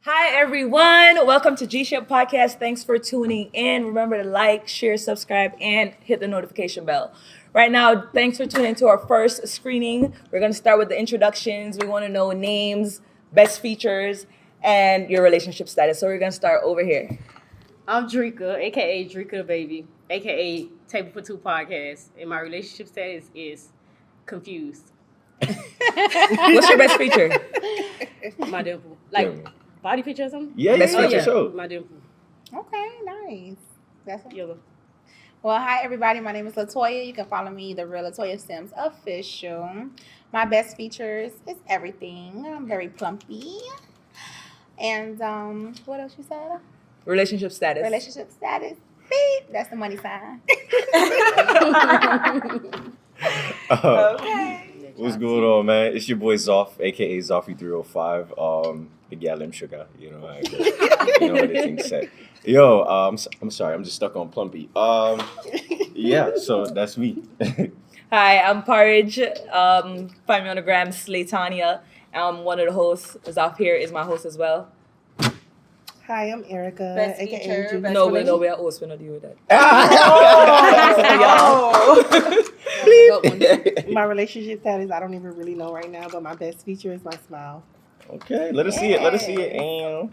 Hi, everyone. Welcome to Gshitpodcast. Thanks for tuning in. Remember to like, share, subscribe, and hit the notification bell. Right now, thanks for tuning to our first screening. We're going to start with the introductions. We want to know names, best features, and your relationship status. So we're going to start over here. I'm Drika, aka Drika the Baby, aka Table for Two Podcast, and my relationship status is confused. What's your best feature? My dimple. Like body picture or something? Yeah, Best feature. sure. My dimple. Okay, nice. That's Yellow. Well, hi everybody. My name is Latoya. You can follow me, the real Latoya Sims official. My best features is everything. I'm very plumpy. And what else you said? Relationship status. Relationship status. Beep. That's the money sign. Okay. What's going on, man? It's your boy Zoff, aka Zoffy305. The Galim Sugar. You know, you know what the thing said. Yo, I'm sorry, I'm just stuck on Plumpy. Yeah, so that's me. Hi, I'm Parage. Find me on the gram, Slaytania. I'm one of the hosts. Zoff here is my host as well. Hi, I'm Erica, Best aka feature, Judy. best No, relation- we're hosts. We're not dealing with that. My relationship status, I don't even really know right now, but my best feature is my smile. Okay, let us see it. Let us see it. And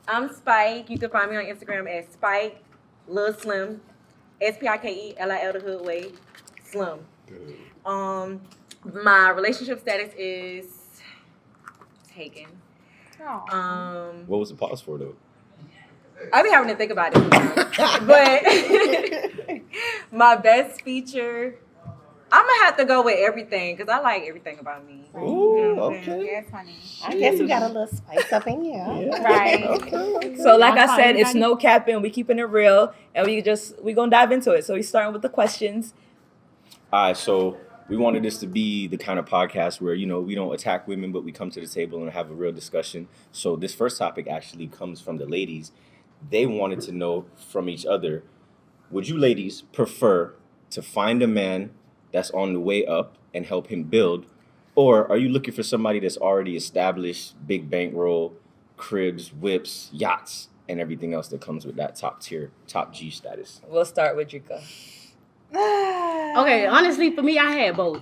I'm Spike. You can find me on Instagram as Spike Lil Slim, SPIKELIL the Hood Way Slim. My relationship status is taken. what was the pause for though? I be having to think about it sometimes. But my best feature, I'm gonna have to go with everything because I like everything about me. Ooh, okay. Yes, honey. I guess we got a little spice up in here. Yeah. Right. Okay. So like I said, it's no capping. We keeping it real, and we gonna dive into it. So we starting with the questions. All right, so we wanted this to be the kind of podcast where, you know, we don't attack women, but we come to the table and have a real discussion. So this first topic actually comes from the ladies. They wanted to know from each other, would you ladies prefer to find a man that's on the way up and help him build, or are you looking for somebody that's already established, big bankroll, cribs, whips, yachts, and everything else that comes with that top tier, top G status? We'll start with Drika. Okay, honestly, for me, I had both.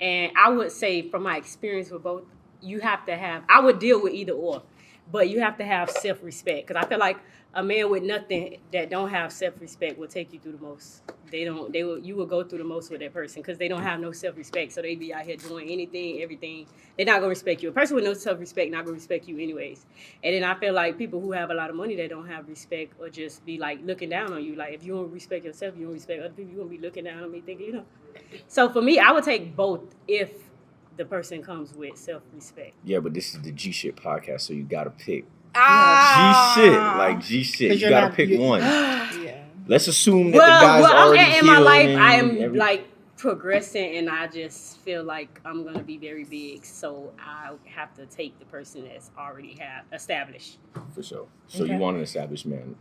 And I would say from my experience with both, you have to have, I would deal with either or, but you have to have self-respect. Because I feel like a man with nothing that don't have self-respect will take you through the most. You will go through the most with that person because they don't have no self-respect. So they be out here doing anything, everything. They're not going to respect you. A person with no self-respect not going to respect you anyways. And then I feel like people who have a lot of money that don't have respect or just be like looking down on you. Like if you don't respect yourself, you don't respect other people, you're going to be looking down on me thinking, you know. So for me, I would take both if the person comes with self-respect. Yeah, but this is the G Shit podcast, so you gotta pick. G shit. You gotta pick one. Yeah. Let's assume that the guy's already I'm in my life, healing I am and like progressing, and I just feel like I'm gonna be very big, so I have to take the person that's already have established. for sure. So Okay. you want an established man?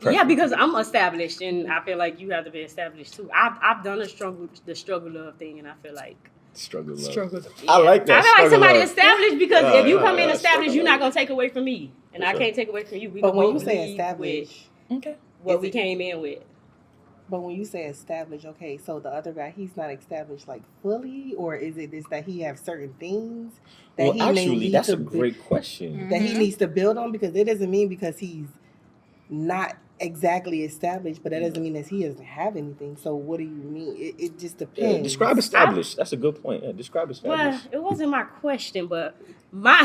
Yeah, because I'm established, and I feel like you have to be established too. I've done the struggle love thing, and I feel like Struggle love. Struggle. I like that. I feel like struggle somebody love. established because if you come in yeah, established, struggle you're not love. gonna take away from me, and For I sure. can't take away from you. We But when both you say leave established, Okay. with what we came in with. but when you say established, okay, so the other guy, he's not established like fully, or is it this that he have certain things that Well, he may actually, need that's to a great question. that he needs to build on? Because it doesn't mean because he's not exactly established, but that doesn't mean that he doesn't have anything. So what do you mean? It just Yeah, depends. describe established. That's a good point. Yeah, describe Well, established. it wasn't my question, but my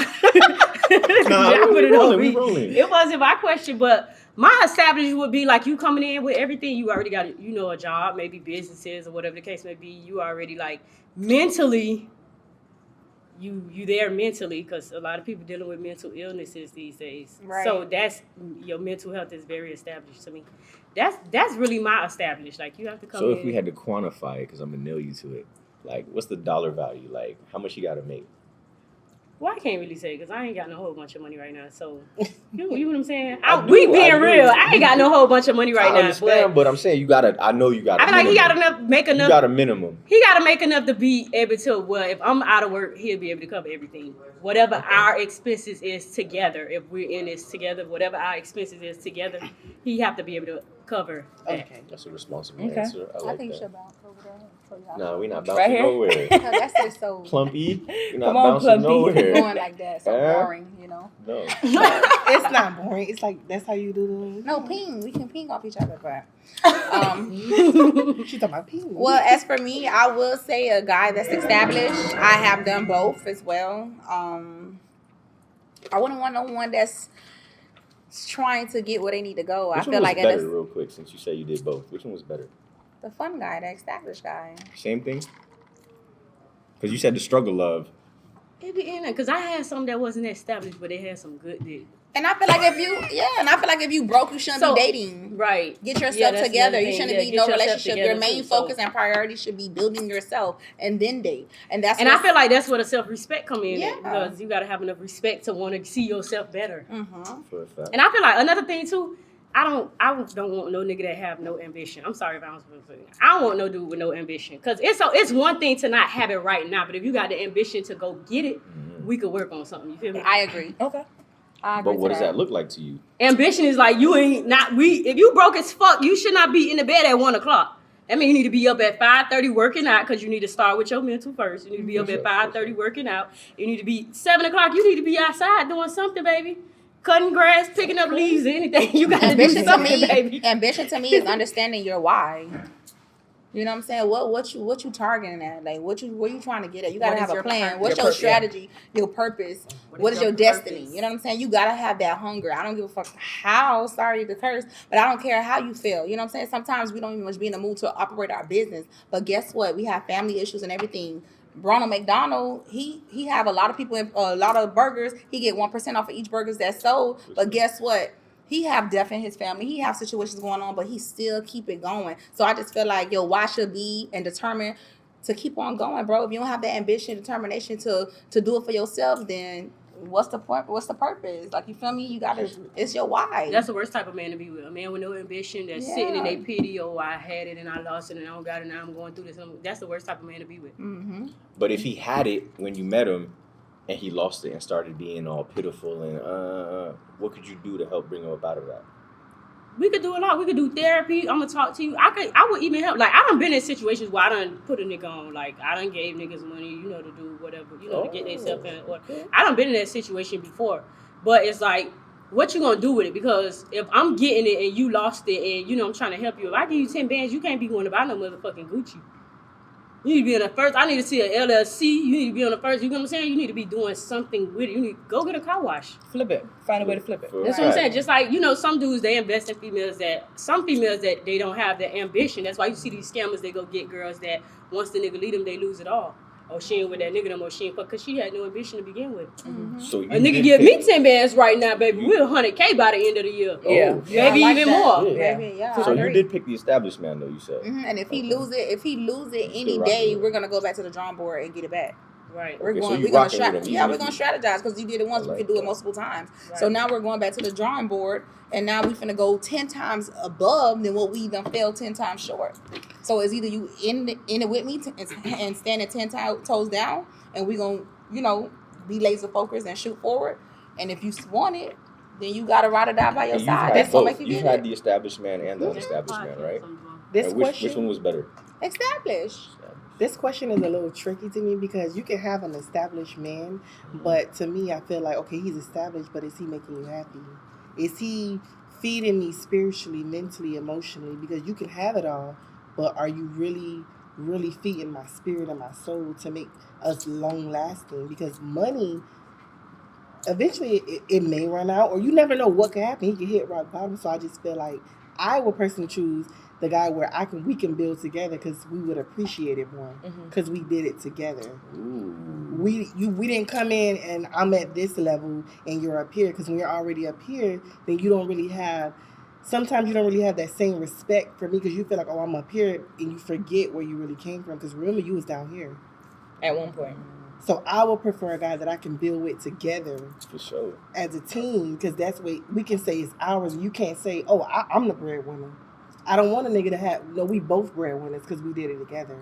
Nah, Y'all put it on we me. rolling. It wasn't my question, but my established would be like you coming in with everything. You already got, you know, a job, maybe businesses or whatever the case may be. You already like mentally, you there mentally because a lot of people dealing with mental illnesses these days. Right. So that's your mental health is very established to me. That's really my established. Like you have to come So in. if we had to quantify it, because I'm gonna nail you to it, like what's the dollar value? Like how much you gotta make? Well, I can't really say because I ain't got no whole bunch of money right now. So, you know what I'm saying? I We do, being I do. real. I ain't got no whole bunch of money right I now. understand, but I'm saying you gotta. I know you gotta. I feel like he got enough, make enough. You got a minimum. He got to make enough to be able to. Well, if I'm out of work, he'll be able to cover everything. Whatever our expenses is together. If we're in this together, whatever our expenses is together, he have to be able to cover that. Okay. That's a responsible Okay. answer. I like think you that. should bounce over there. No, we not Right bouncing here? nowhere. That's just so Plumpy, you're not Come on, bouncing Plumpy. nowhere. going like that. So Yeah. boring, you know. No. It's not boring. It's like that's how you do No, ping. We can ping off each other, but She's talking about pee. well, as for me, I will say a guy that's established. I have done both as well. I wouldn't want no one that's trying to get where they need to go. Which I feel one was like better, real quick, since you say you did both? Which one was better? the fun guy, the established guy. Same thing? Because you said the struggle of. It be in there because I had some that wasn't established, but they had some good dick. And I feel like if you broke, you shouldn't be dating. Right. Get yourself Yeah, that's together. another You thing. shouldn't Yeah, be get no yourself relationship. Your together, main too. So- focus and priority should be building yourself and then date. And that's And I feel like that's where the self-respect come in. Yeah. Because you got to have enough respect to want to see yourself better. For a fact. And I feel like another thing too, I don't want no nigga that have no ambition. I'm sorry if I don't supposed to say that. I don't want no dude with no ambition. Cause it's one thing to not have it right now, but if you got the ambition to go get it, we could work on something. You feel me? I agree. Okay. I agree But what to does that look like to you? Ambition is like if you broke as fuck, you should not be in the bed at 1:00. That means you need to be up at 5:30 working out because you need to start with your mental first. You need to be up at 5:30 working out. You need to be 7:00. You need to be outside doing something, baby. Cutting grass, picking up leaves, anything. You got to do Ambition to something, me, baby. ambition to me is understanding your why. You know what I'm saying? What you targeting at? Like where you trying to get at? You gotta What have is a your plan. purpose? What's Your your purpose, yeah. strategy? Your purpose? What is your destiny? You know what I'm saying? You gotta have that hunger. I don't give a fuck how, sorry to curse, but I don't care how you feel. You know what I'm saying? Sometimes we don't even much be in the mood to operate our business. But guess what? We have family issues and everything. Ronald McDonald, he have a lot of people, a lot of burgers. He get 1% off of each burgers that's sold. But guess what? He have death in his family. He have situations going on, but he still keep it going. So I just feel like your why should be and determined to keep on going, bro. If you don't have that ambition, determination to do it for yourself, then what's the point? What's the purpose? Like, you feel me? You gotta. It's your why. That's the worst type of man to be with. A man with no ambition that's sitting in Yeah. their pity. Oh, I had it and I lost it and I don't got it now. I'm going through this. That's the worst type of man to be with. Mm-hmm. But if he had it when you met him and he lost it and started being all pitiful and what could you do to help bring him up out of that? We could do a lot. We could do therapy. I'm gonna talk to you. I would even help. Like, I done been in situations where I done put a nigga on. Like, I done gave niggas money, to do whatever, to get themselves in. Or I done been in that situation before. But it's like, what you gonna do with it? Because if I'm getting it and you lost it and, I'm trying to help you. If I give you 10 bands, you can't be going to buy no motherfucking Gucci. You need to be on the first. I need to see an LLC. You need to be on the first. You know what I'm saying? You need to be doing something with it. You need to go get a car wash. Flip it. Find a way to flip it. For a That's what I'm fact. saying. Just like, some dudes, they invest in some females that they don't have the ambition. That's why you see these scammers, they go get girls that once the nigga leave them, they lose it all. Or she ain't with that nigga no more. She ain't fuck because she had no ambition to begin with. Mm-hmm. So you A nigga did give me pick- 10 bands right now, baby. We're 100K by the end of the year. Yeah. Yeah. Maybe I like even that. more. Yeah. Baby, yeah. So I you agree. did pick the established man, though, you said. Mm-hmm. And if he Okay. lose it any Still day, rocking. we're gonna go back to the drawing board and get it back. Right. We're Okay, so going. you We're gonna rocking with him, yeah. even We're if gonna you- strategize because you did it once. I We like could do it that. multiple times. Right. So now we're going back to the drawing board, and now we finna go 10 times above than what we done fell 10 times short. So it's either you in it with me and standing 10 toes down, and we gonna be laser focused and shoot forward. And if you want it, then you gotta ride or die by your And you've side. had That's gonna both. make you You've get had it. the established man and the unestablished man, right? This And which question, one was better? Established. this question is a little tricky to me because you can have an established man, but to me, I feel like, okay, he's established, but is he making you happy? Is he feeding me spiritually, mentally, emotionally? Because you can have it all, but are you really feeding my spirit and my soul to make us long lasting? Because money, eventually it may run out, or you never know what can happen. He can hit rock bottom. So I just feel like I would personally choose the guy where we can build together because we would appreciate it more because we did it together. Ooh. We didn't come in and I'm at this level and you're up here, because when you're already up here, then you don't really have. Sometimes you don't really have that same respect for me because you feel like, oh, I'm up here, and you forget where you really came from. Because remember, you was down here. At one point. So I would prefer a guy that I can build with together For sure. as a team, because that's what we can say it's ours. You can't say, "Oh, I'm the breadwinner." I don't want a nigga to have. No, we both breadwinners because we did it together.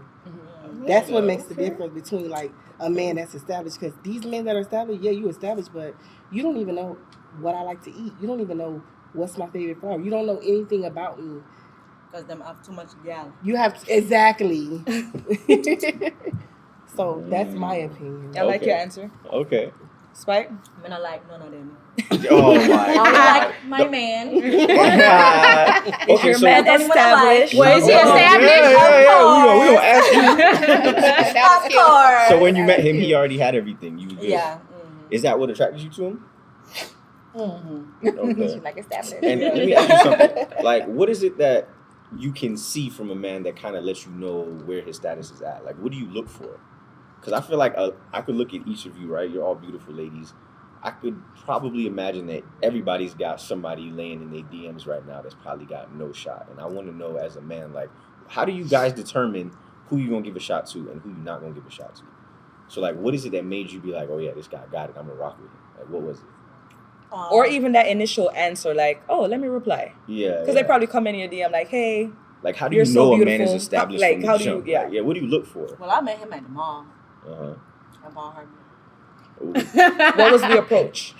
That's what makes the difference between like a man that's established. Because these men that are established, yeah, you established, but you don't even know what I like to eat. You don't even know what's my favorite flower. You don't know anything about me. Because them have too much gal. You have exactly. So that's my opinion. I like Okay. your answer. Okay. Spike? I mean, I like none of them. Oh my I God. like my man. Is your so man That's what I like. established? Well, is he Oh, established? Yeah. We gonna ask you. Of course. So when you met him, he already had everything. You was good. Yeah. Is that what attracted you to him? Okay. She like established. And let me ask you something. Like, what is it that you can see from a man that kind of lets you know where his status is at? Like, what do you look for? Because I feel like I could look at each of you, right? You're all beautiful ladies. I could probably imagine that everybody's got somebody laying in their DMs right now that's probably got no shot. And I want to know, as a man, like, how do you guys determine who you're going to give a shot to and who you're not going to give a shot to? So, like, what is it that made you be like, oh, yeah, this guy got it, I'm going to rock with him? Like, what was it? Or even that initial answer, like, oh, let me reply. Yeah. Because they probably come in your DM like, hey, Like, how do you're you so know a man is beautiful. established Like, from the how do you- jump? yeah. Like, what do you look for? Well, I met him at the mall. Uh-huh. At Ball Harbor. Ooh. what was the approach?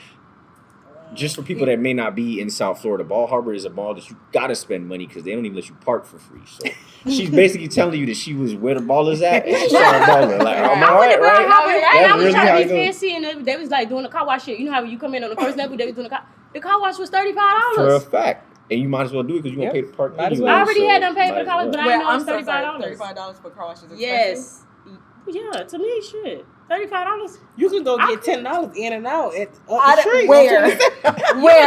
Just for people that may not be in South Florida, Ball Harbor is a mall that you gotta spend money because they don't even let you park for free. So she's basically telling you that she was where the ball is at and she started balling. Like, I'm all right, right? And I was really how trying it to be goes. fancy, and they was like doing the car wash shit. You know how you come in on the first level, they was doing the car wash was For a $35. fact. And you might as well do it because you're gonna Yep. pay the park Might as anyway. well. I already so had them paid for might the car wash, as but well. I didn't know it I'm was so sorry. $35. $35 for car wash is expensive. Yes. Yeah, to me, shit. $35. You can go I- get $10 in and out at up I the don't- street. where? Where?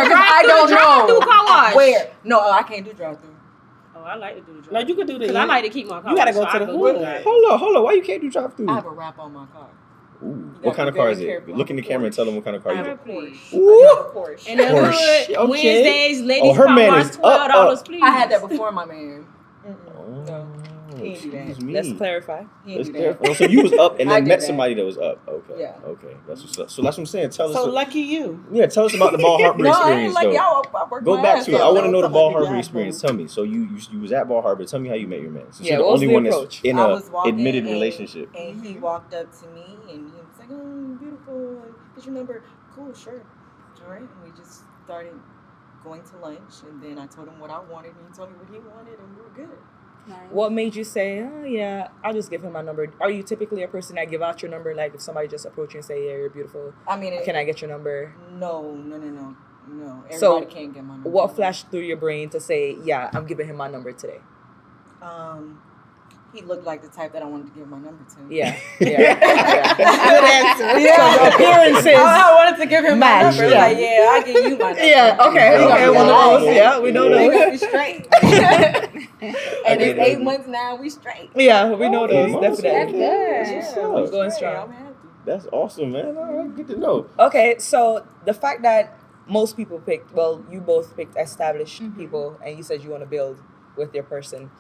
'Cause I don't drive-through know. car wash. Where? No, I can't do drive-through. Oh, I like to do the drive. No, you could do the. Because I like to keep my car You gotta wash, go so to I the go hood. do that. Hold on. Why you can't do drive through? I have a wrap on my car. Ooh. gotta What kind be of car very is it? careful. Look in the camera and tell them what kind of car I you have a got. Porsche. Ooh. I have a Porsche. In the Porsche, hood, okay. Wednesdays, ladies her car man wash is $12, up. please. I had that before my man. Oh, No. He ain't do that. excuse me. Let's clarify. He ain't Let's do clarify. that. Oh, so you was up and I then did met that. somebody that was up. Okay. Yeah. Okay. That's what's up. So that's what I'm saying. Tell us. So lucky you. Yeah, tell us about the Ball Harbor No, I experience ain't like though. y'all. I worked Go my back ass to it. I off. want to know the Something Ball like the Harbor job, experience. though. Tell me. So you was at Ball Harbor. Tell me how you met your man. Since Yeah, you're the what was only the one that's approach? in I a was walking admitted and- relationship. And he walked up to me and he was like, "Oh, beautiful. What's your number? Cool, sure." All right. And we just started going to lunch, and then I told him what I wanted, and he told me what he wanted, and we were good. Nice. What made you say, oh, yeah, I'll just give him my number? Are you typically a person that give out your number? Like, if somebody just approach you and say, yeah, you're beautiful, I mean, can I get your number? No. Everybody So, can't get my number. What flashed through your brain to say, yeah, I'm giving him my number today? He looked like the type that I wanted to give my number to. Yeah. Good answer. Yeah. Appearances. I wanted to give him my Match, number. yeah. Like, yeah, I'll give you my number. Yeah, okay, Okay, one of yeah. those. Yeah, we know We those. gonna be straight. And it's 8 months now, we straight. Yeah, we know Okay, those, months, definitely. That's What's Yeah, up? we Going straight. strong. I'm happy. That's awesome, man. All right, good to know. Okay, so the fact that most people picked, well, you both picked established people, and you said you want to build with your person.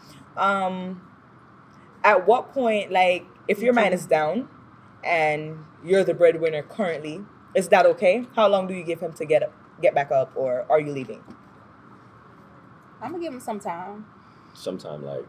At what point, like, if your man is down and you're the breadwinner currently, is that okay? How long do you give him to get back up, or are you leaving? I'm gonna give him some time. Sometime like,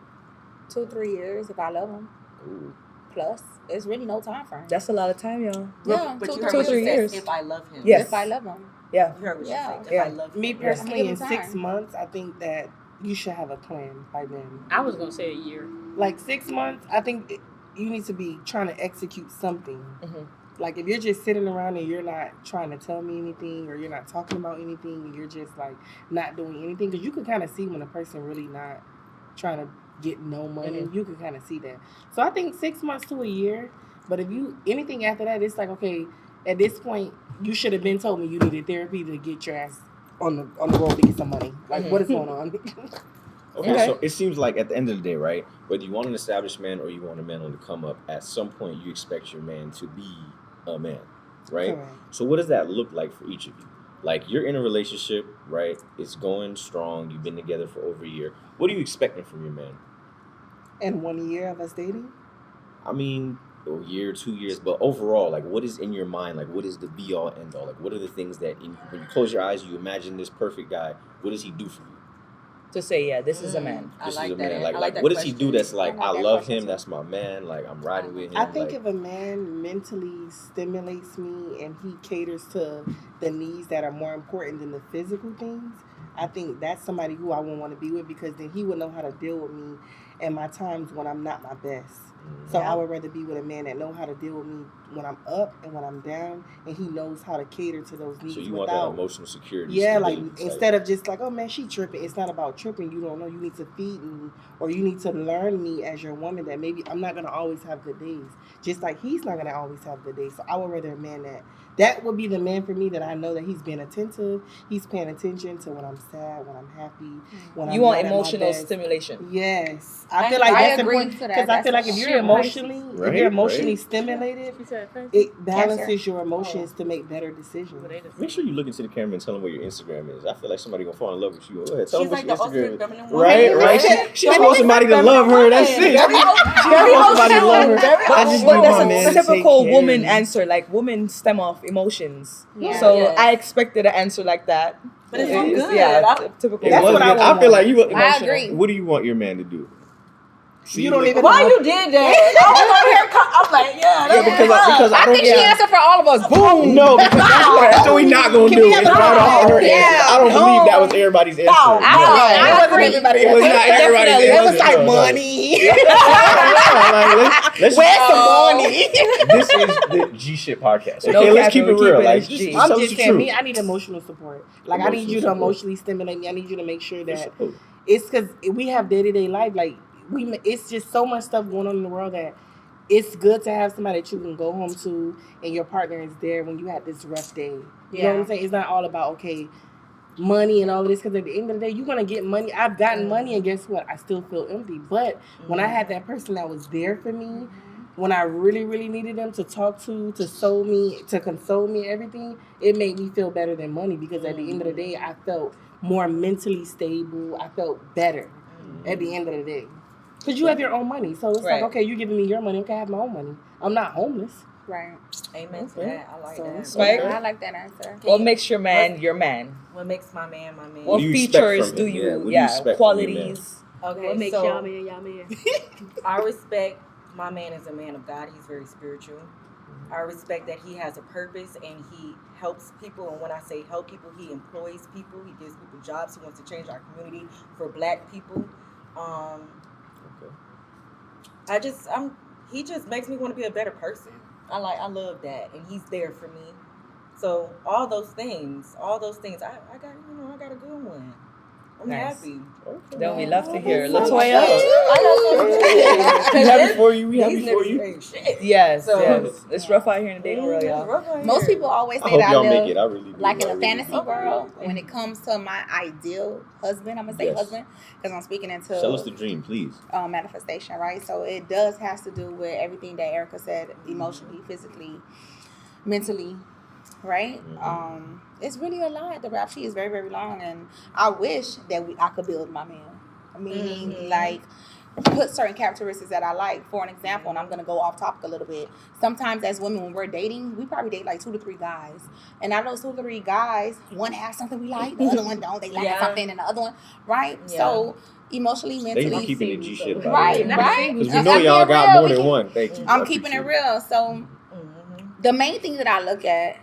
2-3 years if I love him. ooh. Plus, it's really no time frame. That's a lot of time, y'all. Yeah, But you 2 heard two, what she 3 said, years. if I love him. Yes. If I love him. Yeah. You heard what she Yeah. said. If Yeah. I love Me him. personally, Give in him 6 time. months, I think that you should have a plan by then. I was going to say a year. Like 6 months, I think you need to be trying to execute something. Mhm. Like if you're just sitting around and you're not trying to tell me anything, or you're not talking about anything, and you're just like not doing anything, because you can kind of see when a person really not trying to get no money. You can kind of see that. So I think 6 months to a year. But if you anything after that, it's like, okay, at this point, you should have been told me you needed therapy to get your ass on the road to get some money. Like, what is going on? Okay, so it seems like at the end of the day, right, whether you want an established man or you want a man on the come up, at some point you expect your man to be a man, right? Correct. So what does that look like for each of you? Like, you're in a relationship, right? It's going strong. You've been together for over a year. What are you expecting from your man? In 1 year of us dating? I mean, a year, 2 years, but overall, like, what is in your mind? Like, what is the be all end all? Like, what are the things that when you close your eyes, you imagine this perfect guy? What does he do for you? To say, yeah, this is a man. I This like is a that. man. I like that what does he question. do that's like, I like I that love question him, too. that's my man, like, I'm riding with him. I think like, if a man mentally stimulates me and he caters to the needs that are more important than the physical things, I think that's somebody who I would want to be with, because then he would know how to deal with me in my times when I'm not my best. So I would rather be with a man that know how to deal with me when I'm up and when I'm down, and he knows how to cater to those needs. so you want that emotional security. Yeah, like stability, instead of just like, oh man, she tripping. It's not about tripping. You don't know. You need to feed me, or you need to learn me as your woman. That maybe I'm not gonna always have good days, just like he's not gonna always have good days. So I would rather a man that would be the man for me, that I know that he's being attentive. He's paying attention to when I'm sad, when I'm happy, when You I'm want not at my emotional best. stimulation. Yes, I feel like I that's agree important, to that. because I feel like if That's you're emotionally, Right, if you're emotionally right. stimulated, She said, "Thank it balances Cancer. your emotions to make better decisions. Make sure you look into the camera and tell them what your Instagram is. I feel like somebody gonna fall in love with you. Go ahead, tell She's them what like your the ultimate Instagram feminine is. woman. Right, right. She just wants somebody to love her. That's it. She wants somebody to love her. I just Well, need my man that's to a typical take care woman of me. answer. Like, women stem off emotions. Yeah. So Yes. I expected an answer like that. But it's It so is, good. Yeah, I- typical. It That's was what I good. want. I feel like you. I agree. What do you want your man to do? See, You don't like- even Why know. you did that? I was over here. I'm like, yeah. Yeah, because I I don't. think she answered for all of us. Boom. No, because that's what we not gonna Can do. we have It's a right off her Yeah. answer. I don't believe that was everybody's answer. I It agree. wasn't everybody. It was not everybody's Definitely. answer. It was like No, no. money. Let's Where's the money? This is the G shit podcast. Okay, No let's cap, keep it we'll keep real. it Like, as just G. tell I'm us just the saying, truth. me, I need emotional support. Like, I need you to Emotional support. emotionally stimulate me. I need you to make sure You're that supposed- it's because we have day-to-day life. Like, it's just so much stuff going on in the world that it's good to have somebody that you can go home to and your partner is there when you had this rough day. You know what I'm saying? It's not all about, okay, money and all of this, because at the end of the day, you're going to get money. I've gotten money, and guess what? I still feel empty. But when I had that person that was there for me, when I really, really needed them to talk to soothe me, to console me, everything, it made me feel better than money, because at the end of the day, I felt more mentally stable. I felt better at the end of the day. Because you have your own money. So it's Right. like, okay, you're giving me your money. Okay, I have my own money. I'm not homeless. Right. Amen to Okay. that. I like So- that. Spike? I like that answer. What makes your man your man? What makes my man my man? What do you expect features from do him? you? Yeah, what do you Yeah, expect from your qualities. Okay, What makes so y'all man y'all man? I respect my man as a man of God. He's very spiritual. I respect that he has a purpose and he helps people. And when I say help people, he employs people. He gives people jobs. He wants to change our community for Black people. He just makes me want to be a better person. I love that, and he's there for me. So all those things, I got a good one. I'm Nice. happy. Then we love to hear That's Latoya. We happy for you. We happy These for niggas you. ain't shit. Yes, So- yes. It's rough out here in the dating world, y'all. Most people always I say hope that y'all I make live it. I really do. like in I a really fantasy do. world when it comes to my ideal husband. I'm gonna say Yes. husband because I'm speaking into Tell us the dream, please. manifestation, right? So it has to do with everything that Erica said, emotionally, physically, mentally, right? It's really a lot. The rap sheet is very, very long, and I wish that I could build my man. Meaning, like, put certain characteristics that I like. For an example, and I'm gonna go off topic a little bit. Sometimes, as women, when we're dating, we probably date like 2 to 3 guys, and out of those 2 to 3 guys, one has something we like, the other one don't. They like something, and the other one, right? Yeah. So emotionally, Thank you for mentally, keeping the G shit about right, it. right. Because we I'm know being y'all got real. more than one. Thank you. I'm I keeping it appreciate real. So the main thing that I look at,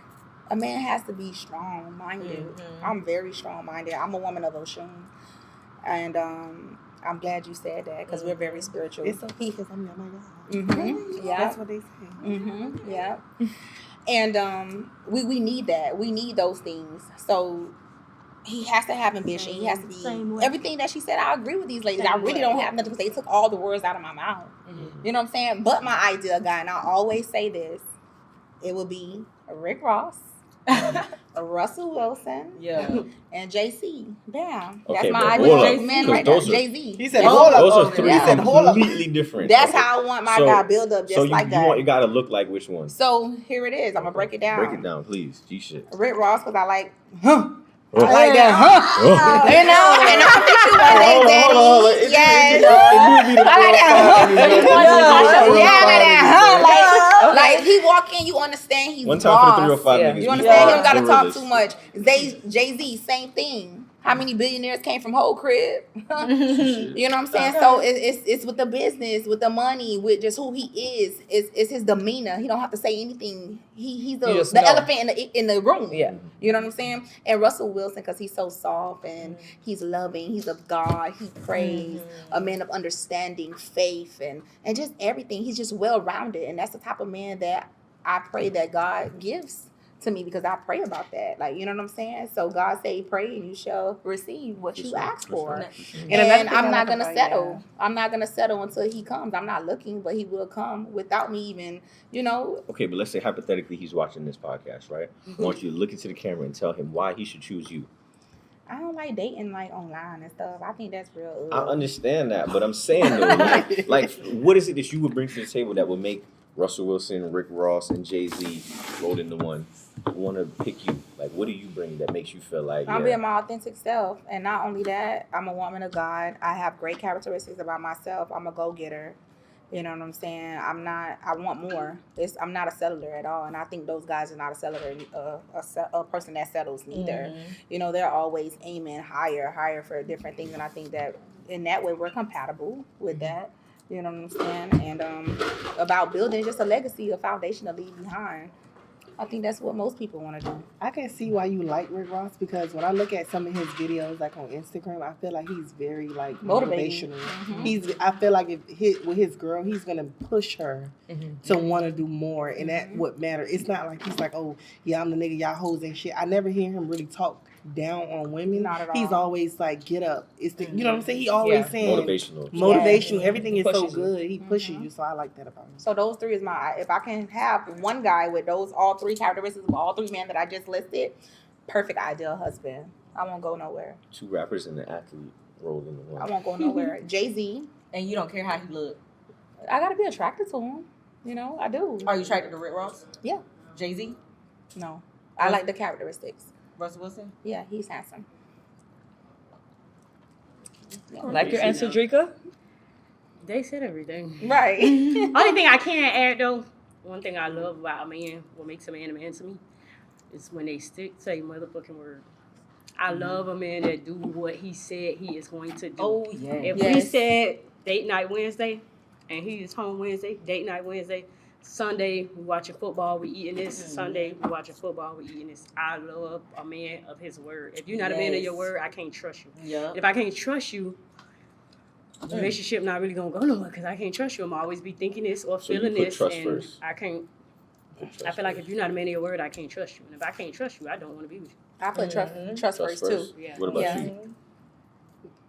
a man has to be strong-minded. I'm very strong-minded. I'm a woman of Oshun. And I'm glad you said that because we're very spiritual. It's okay because I'm your man. Yeah. That's what they say. Yeah. And we need that. We need those things. So he has to have ambition. He has to Same be way. everything that she said. I agree with these ladies. I Same really way. don't have nothing because they took all the words out of my mouth. You know what I'm saying? But my ideal guy, and I always say this, it will be Rick Ross, Russell Wilson, and JC. Bam. Okay, That's my but ideal hold up, man 'cause right there. those are- Jay-Z. He said, Those hold up. are three He said, hold up. completely different. That's Okay. how I want my So- guy build up, just So like you that. want, it got to look like which one? So here it is. I'm gonna break it down. Break it down, please. G shit. Rick Ross, because I like, Oh. I like that, Oh. You know, and I'm gonna put you one day, Hold on, hold on, hold on. Daddy. Yes. It do be the I like that, four, five, and it's Yeah, I like that, Like he walk in, you understand he's One time for the boss. 305 Yeah. niggas. You we understand? are He don't gotta the talk realest. too much. Jay-Z, same thing. How many billionaires came from whole crib? Shit. You know what I'm saying? So it's with the business, with the money, with just who he is. It's his demeanor. He don't have to say anything. He's You the just know. elephant in the room. Yeah. You know what I'm saying? And Russell Wilson, because he's so soft and he's loving. He's of God. He prays. A man of understanding, faith, and just everything. He's just well rounded, and that's the type of man that I pray that God gives to me, because I pray about that. Like, you know what I'm saying? So God say, pray and you shall receive what you ask for. And And another thing I'm I not like gonna about- settle. I'm not gonna settle until he comes. I'm not looking, but he will come without me even, Okay, but let's say hypothetically he's watching this podcast, right? I want you to look into the camera and tell him why he should choose you. I don't like dating like online and stuff. I think that's real. I understand that, but I'm saying though, like, what is it that you would bring to the table that would make Russell Wilson, Rick Ross, and Jay-Z rolled into one want to pick you? Like, what do you bring that makes you feel like I'm being my authentic self. And not only that, I'm a woman of God. I have great characteristics about myself. I'm a go-getter. You know what I'm saying? I want more. I'm not a settler at all. And I think those guys are not a settler, a person that settles neither. You know, they're always aiming higher for different things. And I think that in that way, we're compatible with that. You know what I'm saying? And about building just a legacy, a foundation to leave behind. I think that's what most people want to do. I can see why you like Rick Ross, because when I look at some of his videos, like on Instagram, I feel like he's very like Motivating. motivational. I feel like with his girl, he's gonna push her to want to do more, and that what matters. It's not like he's like, oh yeah, I'm the nigga y'all hoes and shit. I never hear him really talk down on women. Not at all. He's always like, get up. It's the, you know what I'm saying. He always saying motivational. Everything is so Pushes you. good. He pushes you, so I like that about him. So those three is if I can have one guy with all three characteristics of all three men that I just listed, perfect ideal husband. I won't go nowhere. 2 rappers and an athlete rolled into one. I won't go nowhere. Jay-Z, And you don't care how he look. I gotta be attracted to him. You know, I do. Are you attracted to Rick Ross? Yeah. Jay-Z? No, I like the characteristics. Russell Wilson? Yeah, he's handsome. Yeah. Like your answer, Drika? They said everything. Right. Only thing I can add though, one thing I love about a man, what makes a man to me, is when they stick to a motherfucking word. I love a man that do what he said he is going to do. Oh, yeah. If Yes. we said date night Wednesday, and he is home Wednesday, date night Wednesday, Sunday we watching football, we eating this. Sunday we watching football, we eating this. I love a man of his word. If you're not a man of your word, I can't trust you. Yeah. If I can't trust you, the relationship not really gonna go nowhere because I can't trust you. I'm always be thinking this or So you feeling put this, trust and first. I can't. I feel like if you're not a man of your word, I can't trust you. And if I can't trust you, I don't want to be with you. I put trust first too. Yeah. What about Yeah. you?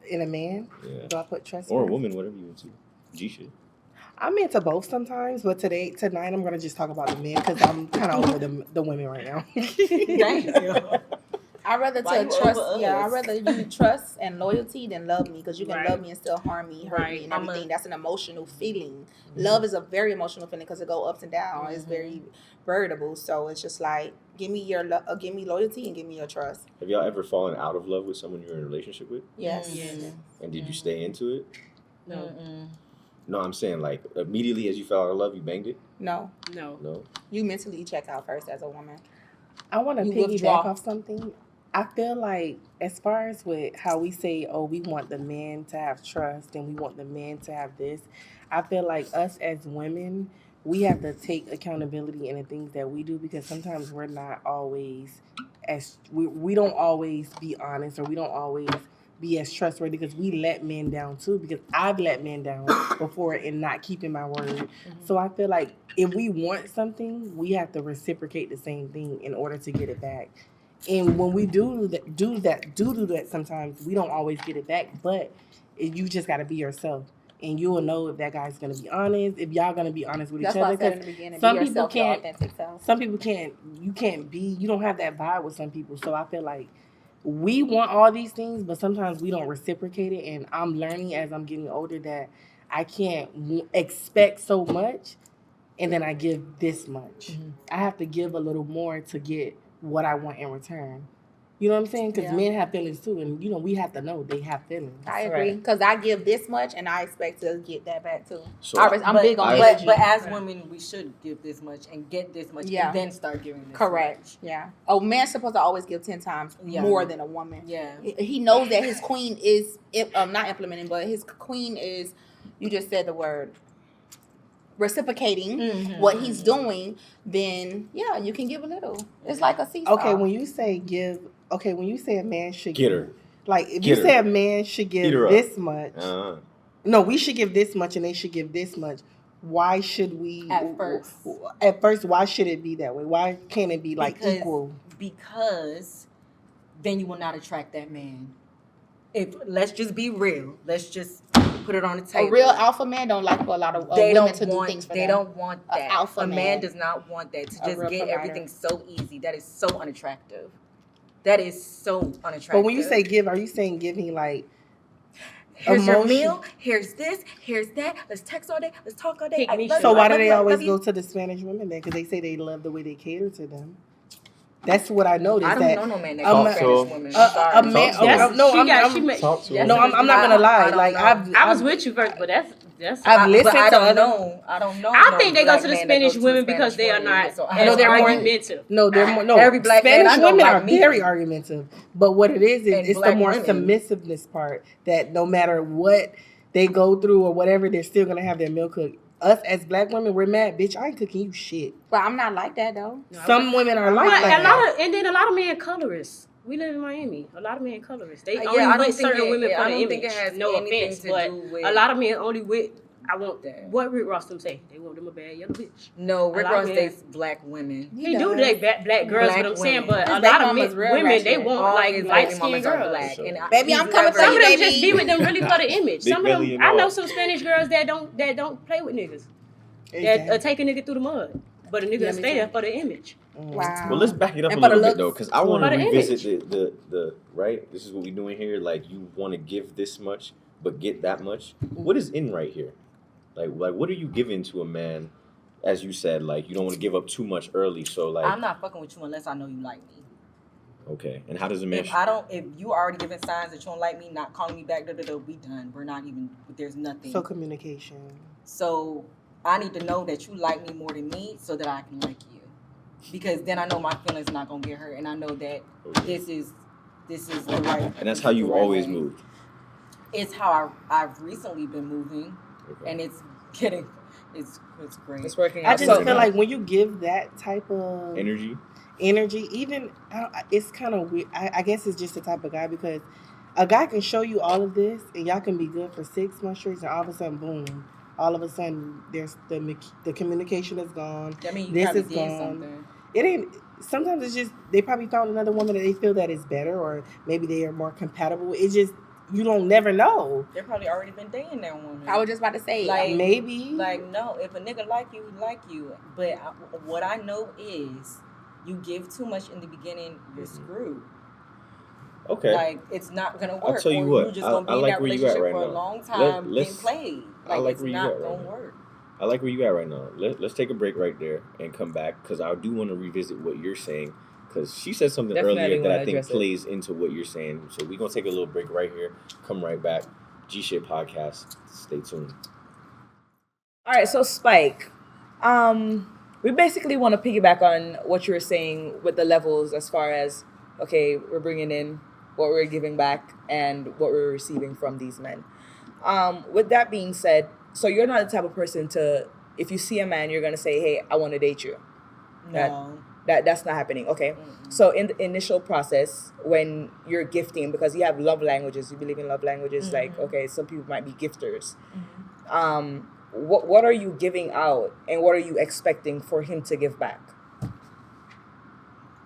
In a man, Yeah. do I put trust? Or a first? woman, whatever you into. G shit. I'm into both sometimes, but tonight I'm gonna just talk about the men because I'm kind of over the women right now. Damn. I'd rather Why you trust. over Yeah, us? I'd rather you trust and loyalty than love me, because you can Right. love me and still harm me, hurt Right. me, and everything. That's an emotional feeling. Love is a very emotional feeling because it go ups and down. It's very variable. So it's just like give me loyalty and give me your trust. Have y'all ever fallen out of love with someone you're in a relationship with? Yes. Yes. And did you stay into it? No. No, I'm saying like immediately as you fell out of love, you banged it? No. No. No. You mentally check out first as a woman. I want to You piggyback withdraw. off something. I feel like as far as with how we say, oh, we want the man to have trust and we want the man to have this, I feel like us as women, we have to take accountability in the things that we do, because sometimes we're not always we don't always be honest, or we don't always be as trustworthy, because we let men down too, because I've let men down before in not keeping my word. So I feel like if we want something, we have to reciprocate the same thing in order to get it back. And when we do that, sometimes we don't always get it back, but you just got to be yourself. And you will know if that guy's going to be honest, if y'all going to be honest with That's each why I other. said in the 'Cause beginning, some be people yourself, your can't- authentic self. some people you don't have that vibe with some people. So I feel like we want all these things, but sometimes we don't reciprocate it. And I'm learning as I'm getting older that I can't expect so much and then I give this much. I have to give a little more to get what I want in return. You know what I'm saying? Because Yeah. men have feelings too, and we have to know they have feelings. I agree, because I give this much and I expect to get that back too. So I'm big on but, energy. but as women, we should give this much and get this much, Yeah. and then start giving this Correct. much. Yeah. A man's supposed to always give 10 times Yeah. more than a woman. Yeah. He knows that his queen is not implementing, but his queen is. You just said the word. Reciprocating what he's doing, then yeah, you can give a little. It's like a seesaw. Okay, when you say give, when you say a man should Get give, her. like if Get you her. say a man should Eat give her up. this much, Uh, we should give this much and they should give this much. Why should we? At first. At first, why should it be that way? Why can't it be like Because- equal? Because then you will not attract that man. Let's just be real. Let's just put it on the A table. real alpha man don't like for a lot of They women don't to do want. things for They them. don't want A that. alpha A man man. does not want that. To A just real get provider. everything so easy. That is so unattractive. That is so unattractive. But when you say give, are you saying giving like here's your emotion- meal, here's this, here's that. Let's text all day. Let's talk all day. Pick I me love shit. So you, I why love do they you, I always love you. go to the Spanish women then? Because they say they love the way they cater to them. That's what I noticed. I don't that know no man that a can ma- Spanish women. a I'm sorry. man. Talk to Oh, her. no, she I'm, got, I'm, she made, Talk to that's- no, I'm not gonna I lie. don't Like know. I was with you first, but that's I've listened but I to don't other- know. I don't know. I no think they go black to the man that Spanish goes to women Spanish because they are women. not So I as don't they're know. more- argumentative. No, they're more. No, Every black man Spanish I know women like are me. very argumentative. But what it is And it's the black more women. submissiveness part that no matter what they go through or whatever, they're still gonna have their meal cooked. Us as black women, we're mad, bitch. I ain't cooking you shit. But I'm not like that though. Some women are like But that. a lot of men colorists. We live in Miami. A lot of men colorists. They Yeah, only I don't with think certain it- women yeah, for I the don't image. think it has No anything offense, to but do with a lot of men only with. I want that. what Rick Ross them say. They want them a bad yellow bitch. No, Rick A lot Ross of men- dates black women. He do date black girls, Black but I'm saying, women. but His a baby lot of mama's real women they ratchet. want All like his light baby skinned mamas are girls. black. Sure. And Baby, he's I'm coming for never- Some of them baby. just be with them really for the image. Big Some of belly them, and I know all. some Spanish girls that don't play with niggas. That Exactly. take a nigga through the mud, but a nigga Yeah, will me stay too. there for the image. Wow. Well, let's back it up And a for the little bit looks, though, because I want for to the revisit the right. This is what we're doing here. Like, you want to give this much, but get that much. What is in right here? Like what are you giving to a man? As you said, like, you don't want to give up too much early. So like, I'm not fucking with you unless I know you like me. okay. And how does a man? If you already giving signs that you don't like me, not calling me back, we done. We're not even. There's nothing. So communication. So I need to know that you like me more than me, so that I can like you. Because then I know my feelings not gonna get hurt, and I know that this is the right. And that's how you've the right always way. moved. It's how I've recently been moving, Okay. and it's great. It's working I out. just So, feel like when you give that type of Energy. even it's kind of weird. I guess it's just the type of guy, because a guy can show you all of this and y'all can be good for 6 months straight, and all of a sudden, boom, all of a sudden there's the communication is gone. I mean, you This probably is did gone. something. It ain't. Sometimes it's just they probably found another woman that they feel that is better, or maybe they are more compatible. It's just you don't never know. They're probably already been dating that woman. I was just about to say, Like, Maybe Like, no, if a nigga like you, he like you. But what I know is, you give too much in the beginning, you're screwed. Okay. Like, it's not gonna work. I'll tell you or what, you're just I- gonna be I in like that where you at relationship right for a now. long time Let's- getting played. I Like, like it's where you not at right gonna now. work. I like where you at right now. Let's take a break right there and come back, because I do want to revisit what you're saying, because she said something Definitely earlier that wanna I think address it. plays into what you're saying. So we're going to take a little break right here. Come right back. Gshitpodcast. Stay tuned. all right, so Spike, we basically want to piggyback on what you were saying with the levels, as far as, okay, we're bringing in what we're giving back and what we're receiving from these men. With that being said, so you're not the type of person to, if you see a man, you're gonna say, hey, I want to date you. No. That's not happening. Okay. So in the initial process, when you're gifting, because you have love languages, you believe in love languages, like, okay, some people might be gifters. What are you giving out, and what are you expecting for him to give back?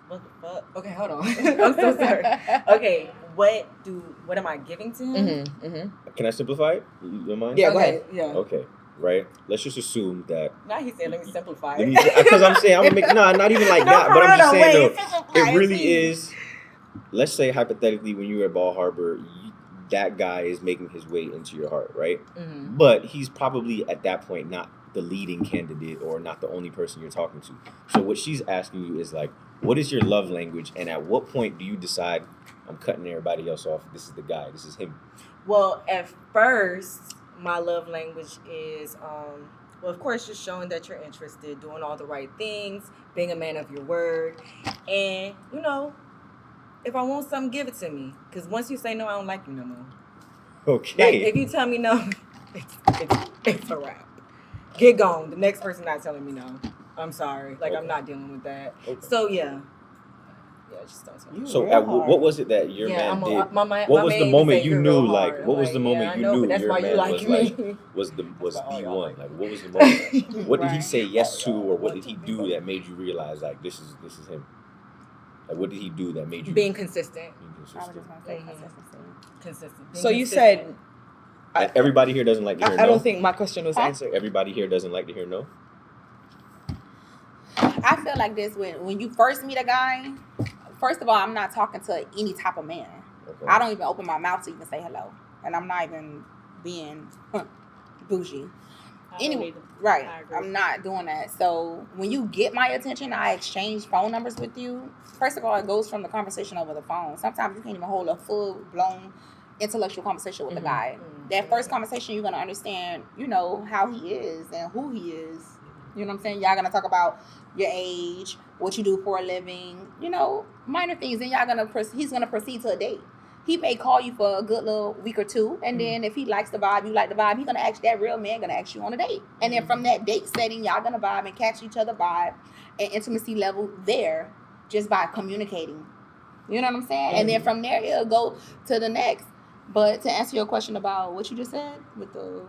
What the fuck? Okay, hold on. I'm so sorry. Okay, what am I giving to him? Can I simplify it? You don't mind? Yeah, Okay, go ahead. Yeah. Okay. Right. Let's just assume that. Now he said, let me simplify Let it. me, because I'm saying I'm gonna make not even like No, that, for but I'm real just though, saying wait, though, simplify it it, really please. is. Let's say hypothetically, when you were at Ball Harbor, that guy is making his way into your heart, right? Mm-hmm. But he's probably at that point not the leading candidate or not the only person you're talking to. So what she's asking you is like, What is your love language, and at what point do you decide I'm cutting everybody else off? This is the guy. This is him. Well, at first, my love language is, well, of course, just showing that you're interested, doing all the right things, being a man of your word. And, you know, if I want something, give it to me. Because once you say no, I don't like you no more. Okay. Like, if you tell me no, it's a wrap. Get gone. The next person not telling me no. I'm sorry. Like, I'm not dealing with that. Okay. So, yeah. Yeah, just don't tell me. So what was it that your man did? What was the moment you knew? Like, what was the moment you knew your man was like was B1? Like, what was the moment? What did he say yes to, or what did he do that made you realize like this is him? Like, what did he do that made you being consistent? I was just gonna say consistency. Consistent. So you said everybody here doesn't like to hear no? I don't think my question was answered. Everybody here doesn't like to hear no? I feel like this when you first meet a guy. First of all, I'm not talking to any type of man. Okay. I don't even open my mouth to even say hello, and I'm not even being bougie. Anyway, right? I'm not doing that. So when you get my attention, I exchange phone numbers with you. First of all, it goes from the conversation over the phone. Sometimes you can't even hold a full-blown intellectual conversation with a guy. That first conversation, you're gonna understand, you know, how he is and who he is. You know what I'm saying? Y'all gonna talk about your age, what you do for a living, you know, minor things. Then he's gonna proceed to a date. He may call you for a good little week or two, and then if he likes the vibe, you like the vibe, he's gonna ask that real man gonna ask you on a date. And then from that date setting, y'all gonna vibe and catch each other vibe and intimacy level there just by communicating. You know what I'm saying? And then from there it'll go to the next. But to answer your question about what you just said with the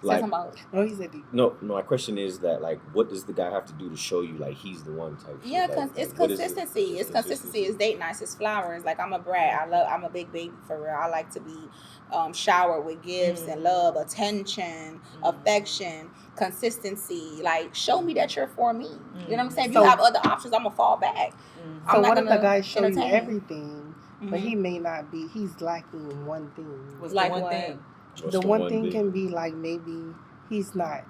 Like, he said no. My question is that, like, what does the guy have to do to show you like he's the one type? Yeah, like, it's what consistency. It's consistency. It's date nights. It's flowers. Like, I'm a brat. I'm a big baby for real. I like to be showered with gifts and love, attention, affection, consistency. Like, show me that you're for me. You know what I'm saying? If you have other options, I'm gonna fall back. So what if the guy show you everything, but he may not be? He's lacking one thing. What's like one thing? The one thing can be like maybe he's not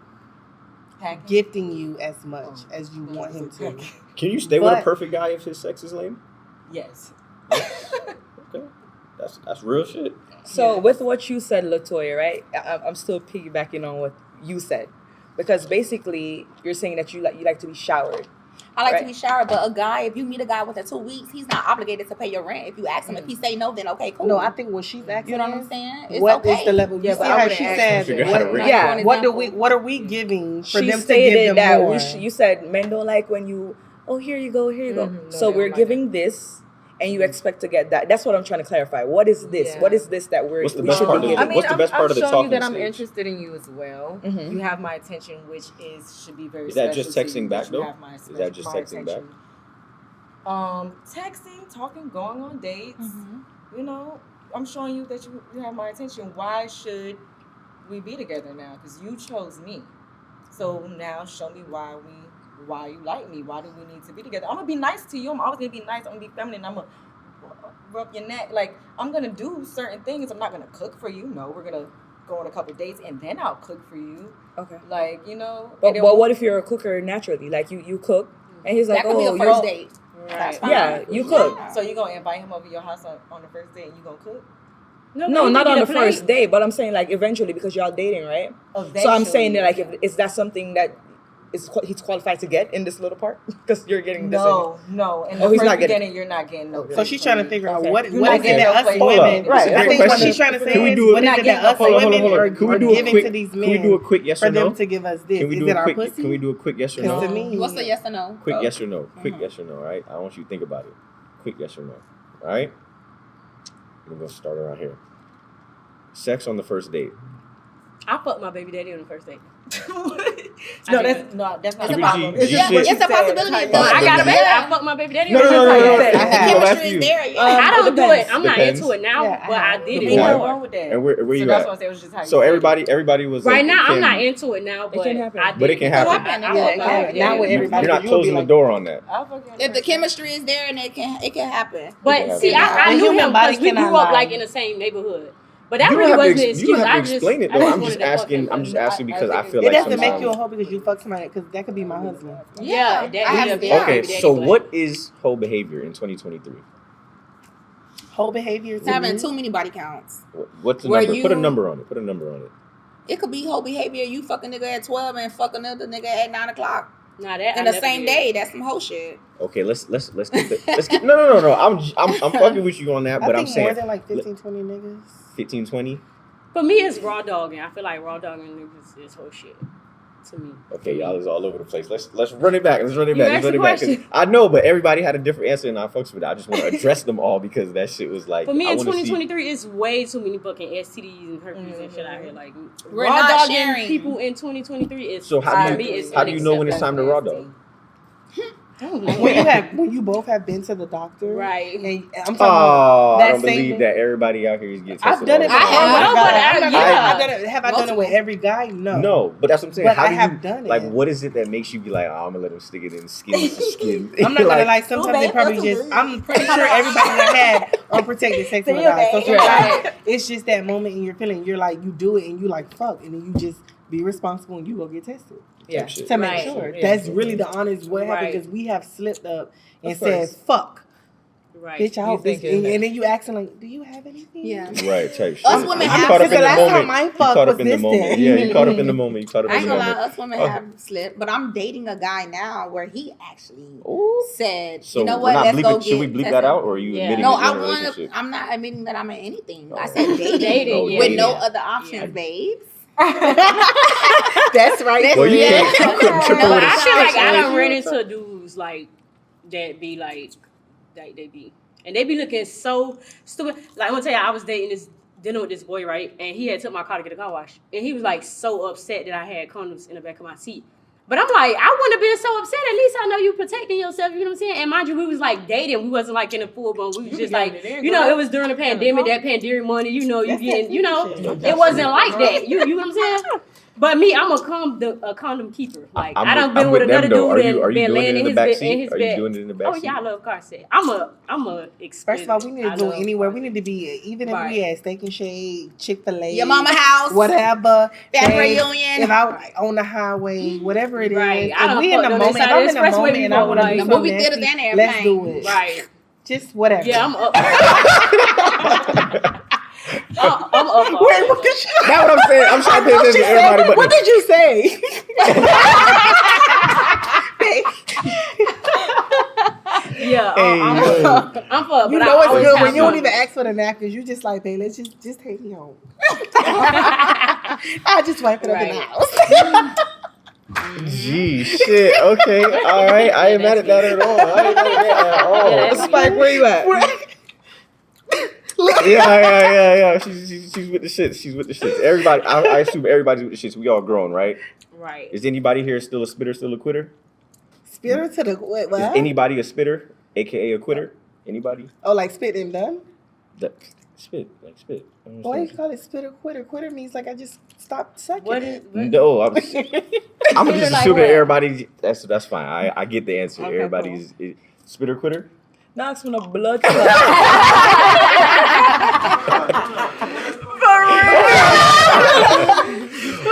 gifting you as much as you want him to. Can you stay with a perfect guy if his sex is lame? Yes. Okay, that's real shit. So with what you said, LaToya, right? I'm still piggybacking on what you said, because basically you're saying that you like to be showered. I like to be showered, but a guy, if you meet a guy within 2 weeks, he's not obligated to pay your rent. If you ask him, if he say no, then okay, cool. No, I think what she's asking, you know what I'm saying? It's what okay. is the level? Yeah, You but see I how wouldn't she ask said, what are we giving for them to give them more? You said men don't like when you, here you go. No, so we're giving this, and you expect to get that. That's what I'm trying to clarify. What is this? Yeah. What is this that we should be giving? What's the best part of the I'm showing talking you that I'm stage? interested in you as well. Mm-hmm. You have my attention, which should be very. Is that special just to texting you, back that you though? have my Is that just my texting back? attention. Texting, talking, going on dates. You know, I'm showing you that you have my attention. Why should we be together now? Because you chose me. So now show me why you like me. Why do we need to be together? I'm gonna be nice to you. I'm always gonna be nice. I'm gonna be feminine. I'm gonna rub your neck. Like, I'm gonna do certain things. I'm not gonna cook for you. No, we're gonna go on a couple dates and then I'll cook for you. Okay. Like, you know. But what if you're a cooker naturally? Like you cook, and he's like, that could be a first date. Right. Yeah, you cook. So you gonna invite him over your house on the first date and you gonna cook? No, not on the first date, but I'm saying like eventually, because y'all dating, right? Eventually. So I'm saying that, like, is that something that he's qualified to get in this little part? Because you're getting this. No. In the he's first not getting beginning, you're not getting no. So she's trying to figure out what is not it getting that no us play. women. Right. I think what she's trying to say is what is it that us women are giving to these men? Can we do a quick yes or for no? them to give us this? Is it our pussy? Can we do a quick yes or no? To me, What's the yes or no? Quick yes or no. Quick yes or no. All right. I want you to think about it. Quick yes or no. All right. We're gonna start around here. Sex on the first date. I fucked my baby daddy on the first date. That's not It's a a problem. problem. Did you It's a possibility. I got a baby. I fucked my baby daddy on the first date. The chemistry is there. I don't do it. I'm not Depends. into it now, but I did it Ain't nothing before. wrong with that. And where you that's at? why I said it was just how you So said everybody was Right like, now, it I'm can- not into it now, but can happen. I did. But it can happen. Not with everybody. You're not closing the door on that. If the chemistry is there, and it can happen. But see, I The knew human him body because we cannot grew up lie. like in the same neighborhood. But that You really don't have wasn't to an ex- you don't excuse. have to explain it I though. I'm wanted just to fuck asking. him. I'm just asking because I feel It like doesn't make sometimes. you a hoe because you fuck somebody, because that could be my husband. Yeah, that I have- yeah, yeah. Okay, baby daddy, so but- what is whole behavior in 2023? Whole behavior to Having me, too many body counts. What's the Where number? Put a you- number on it. Put a number on it. It could be whole behavior. You fuck a nigga at 12 and fuck another nigga at 9 o'clock Nah, that in I the never same did. day. That's some whole shit. Okay, let's get no. I'm fucking with you on that, I but I'm think more saying than like 15, 20 niggas. 15, 20. For me, it's raw dogging. I feel like raw dogging niggas is whole shit. To me. Okay, y'all is all over the place. Let's run it back. Let's run it You back. asked Let's run the it back. 'Cause question. I know, but everybody had a different answer, and I fucks with it. I just want to address them all because that shit was like. For me, I in wanna see- 2023, it's way too many fucking STDs and herpes and shit out here. Like, We're raw not dogging sharing. people in 2023 is So how for do me, it's you know when it's time to raw unacceptable. dog? I don't know. When you both have been to the doctor, Right. And I'm talking Oh, about I that don't same believe thing. that everybody out here is getting tested. I've done it all the before. time. have. Oh my God. I'm not- Yeah. I've done it. Have I done it with every guy? No. No, but that's what I'm saying. But How I do have you, done it. Like, what is it that makes you be like, oh, I'm gonna let him stick it in skin to skin? I'm not gonna lie. Sometimes Ooh, they probably babe, just. I'm pretty sure everybody that had unprotected sex with a guy. So sometimes it's just that moment in your feeling. You're like, you do it and you like fuck, and then you just be responsible and you go get tested Yeah. to make Right. sure. Yeah. That's really the honest what happened, Right. because we have slipped up and Of said course. fuck, Right. bitch. I hope this, thinking and then you asking like, do you have anything? Yeah. Right, type shit. Us women You have- caught up Because in the the last moment. time I You fucked caught was up in the this moment. day. Yeah, you caught up in the moment. You caught up I in ain't the gonna lie, moment. us women Okay. have slipped, but I'm dating a guy now where he actually Ooh. said, So you know we're what, not let's go bleeping. get Should we bleep tested. that out, or are you Yeah. admitting No, it in I a want relationship? I'm not admitting that I'm in anything. I Oh. said dating, Dating, yeah. with no Dating. other options, Yeah. babes. That's right. Well, you Yeah. can't. You couldn't trip But over the I feel like sticks, I man. done ran into dudes like that be like they be, and they be looking so stupid. Like I'm gonna tell you, I was dealing with this boy, right, and he had took my car to get a car wash, and he was like so upset that I had condoms in the back of my seat. But I'm like, I wouldn't have been so upset. At least I know you protecting yourself. You know what I'm saying? And mind you, we was like dating. We wasn't like in a full blown. We was just like, you know, it was during the pandemic. That pandemic money, you know, you That's getting, that you know, shit. it wasn't like that. You know what I'm saying? But me, I'm a condom keeper. Like I'm I done with- been I'm with with another them, though. dude Are you and been doing it laying in in the his back bed. seat? In his Are you bed. doing it in the back Oh seat? yeah, I love car sex. I'm a First of all, we need to do it anywhere. We need to be, even if Right. we at Steak and Shake, Chick-fil-A, Your mama house, whatever, family babe, reunion. if I on the highway, whatever it is, Right. I if done we in the fucked on moment, this if side I'm of in the the expressway moment and I before, want to like- do The something movie theaters nasty, and let's airplane. do it. Right. Just whatever. Yeah, I'm up. I'm up. Wait, what did you? That's what I'm saying. I'm trying to pay attention to everybody, but What did you say? Yeah, Hey, I'm yo. up. I'm for. You but know I it's always good have when you don't some. even ask for the napkins. You just like, babe, let's just take me home. I just wipe it up in the Right. house. Gee, shit. Okay, all right. I ain't mad at that at all. I ain't mad at that at all. Yeah, that's Spike, where you at? Yeah. She's with the shits. She's with the shits. Everybody, I assume everybody's with the shits. We all grown, right? Right. Is anybody here still a spitter, still a quitter? Spitter to the wait, Is what? anybody a spitter, aka a quitter? Anybody? Oh, like spit and done? That spit, like spit. I don't Why you understand. call it spitter quitter? Quitter means like I just stopped sucking. What is? What? No, I'm just Like assuming what? everybody. That's fine. I get the answer. Okay, Everybody's spitter, quitter. Knocks from the blood clot.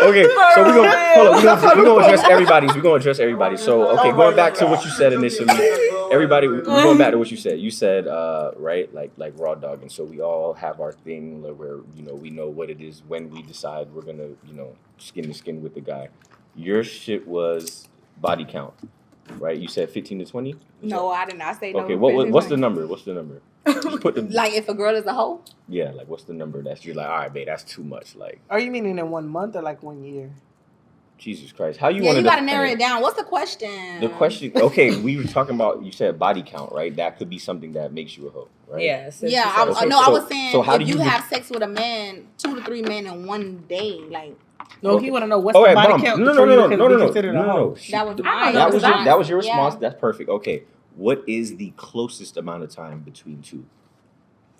Okay, so we're gonna address everybody's. We're gonna address everybody. So okay, going back to what you said initially, everybody. We're going back to what you said. You said right, like raw dogging. So we all have our thing where we know what it is when we decide we're gonna skin to skin with the guy. Your shit was body count, right? You said 15 to 20. No, I did not say no. Okay, what's the number? What's the number? Just put the Like if a girl is a hoe? yeah, like what's the number that's you're like, all right, babe, that's too much. Like Are you meaning in 1 month or like 1 year? Jesus Christ, how you Yeah, want you to gotta narrow it down. What's the question? The question, okay, we were talking about, you said body count, right? That could be something that makes you a hoe, right? Yes. Yeah, Okay, I so- was saying so how do if you you de- have sex with a man, 2 to 3 men in one day, like No, Okay. he want to know what's Oh, the wait, body mom. count No. before you can be considered a hoe. that was Th- mine. That was response. your response. Yeah. That's perfect. Okay, what is the closest amount of time between two?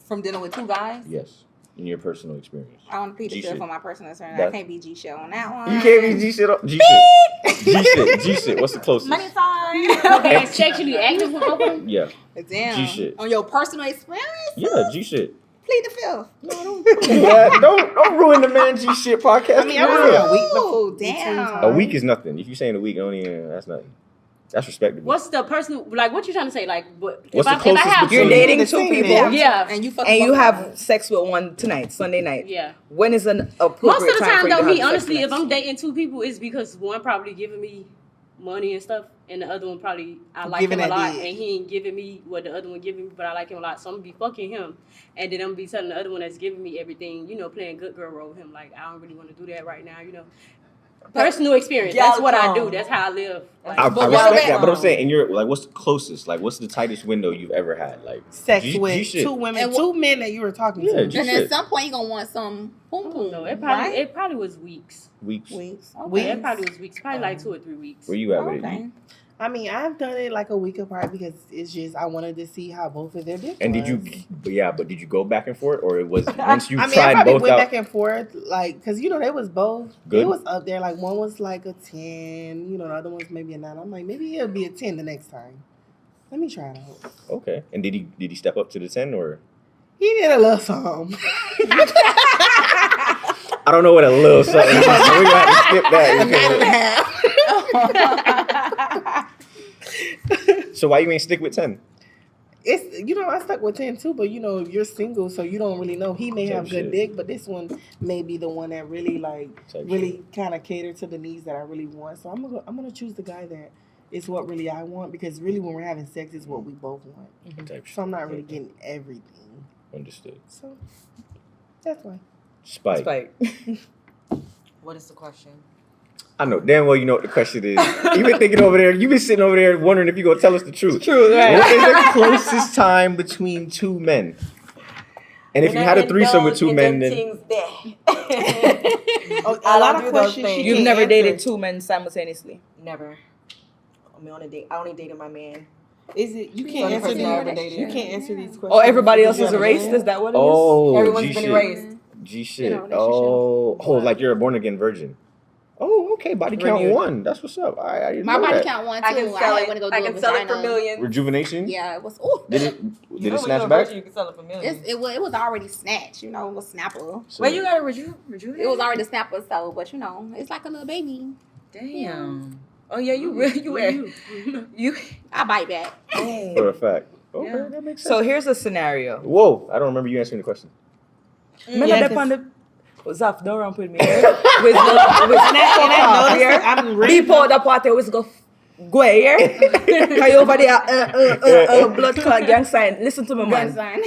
From dealing with 2 guys. Yes, in your personal experience. I want to plead the G-shit. fifth for my personal experience. That- I can't be G shit on that one. You can't be G shit. G shit. G shit. What's the closest? Money sign. Being sexually active with both of them? Yeah, Damn. G shit. On your personal experience? Yeah, G shit. Plead the fifth. Don't ruin the Man G Shit podcast. I mean, I was Yeah. a week before. Damn. A week is nothing. If you saying a week, that's nothing. That's respectable. What's the personal, like, what you trying to say? Like, What's if the I closest have, You're between- dating The two same people, man. Yeah. And you and you have sex with one tonight, Sunday night. Yeah. When is an appropriate Most of the time time, for you though, to me, have sex honestly, if next? I'm dating two people, it's because one probably giving me money and stuff, and the other one probably, I like Giving him a that lot, dick. and he ain't giving me what the other one giving me, but I like him a lot, so I'm gonna be fucking him, and then I'm gonna be telling the other one that's giving me everything, playing good girl role with him, like, I don't really want to do that right now, Personal experience. That's what I do. That's how I live. Like, I But respect what that, but I'm saying, and you're like, what's the closest? Like, what's the tightest window you've ever had? Like, Sex G with shit. two women, And two men that you were talking Yeah, to. G And shit. at some point, you're going to want some boom boom. no, it right? probably was weeks. Weeks. Weeks. Weeks. Yeah, it probably was weeks. Probably like 2 or 3 weeks. Where you at with it? Okay. I mean, I've done it like a week apart because it's just I wanted to see how both of their dicks And did you? was. But did you go back and forth, or it was once you I mean, I tried probably both went out? back and forth, like, because, they was both. Good? It was up there. Like, one was like a 10, the other one's maybe a 9. I'm like, maybe it'll be a 10 the next time. Let me try it out. Okay. And did he step up to the 10 or? He did a little something. I don't know what a little something is, so we're gonna have to skip that. So why you ain't stick with 10? It's I stuck with 10 too, but you're single, so you don't really know. He may have good dick, but this one may be the one that really really kind of cater to the needs that I really want. So I'm gonna choose the guy that is what really I want, because really when we're having sex is what we both want. So I'm not really getting everything. Understood. So that's why. Spike. What is the question? I know damn well you know what the question is. You've been thinking over there. You've been sitting over there wondering if you're gonna tell us the truth. True, right? What is the closest time between two men? And if you had a threesome with two men, then A I lot don't of do those questions things. she You've can't never answer. dated two men simultaneously. Never. I only dated my man. Is it you Only can't answer person I ever these? dated. You can't answer these questions. Oh, everybody else because is you have a erased? man? Is that what it is? oh, Everyone's G been shit. erased. G shit. they Oh, like you're a born again virgin. Oh, okay. Body count Renewed. 1. That's what's up. I didn't My know body that. count 1 too. I can sell had it. when to go do I a can sell it for vagina. millions. Rejuvenation. Yeah, it was. Ooh. Did it You know snatch when you're a back? virgin, you can sell it for millions. It was already snatched. It was snapper. So- Wait, you got a rejuvenate? It was already snapper, so but it's like a little baby. Damn. Oh yeah, you really you. I bite back. for a fact. Okay, Yeah. that makes sense. So here's a scenario. Whoa, I don't remember you answering the question. Remember Yeah, that on the Zaf, don't run with me. With I'm ready. People the party always go here. Cause you over there blood clot gang sign. Listen to me, man. Grandson.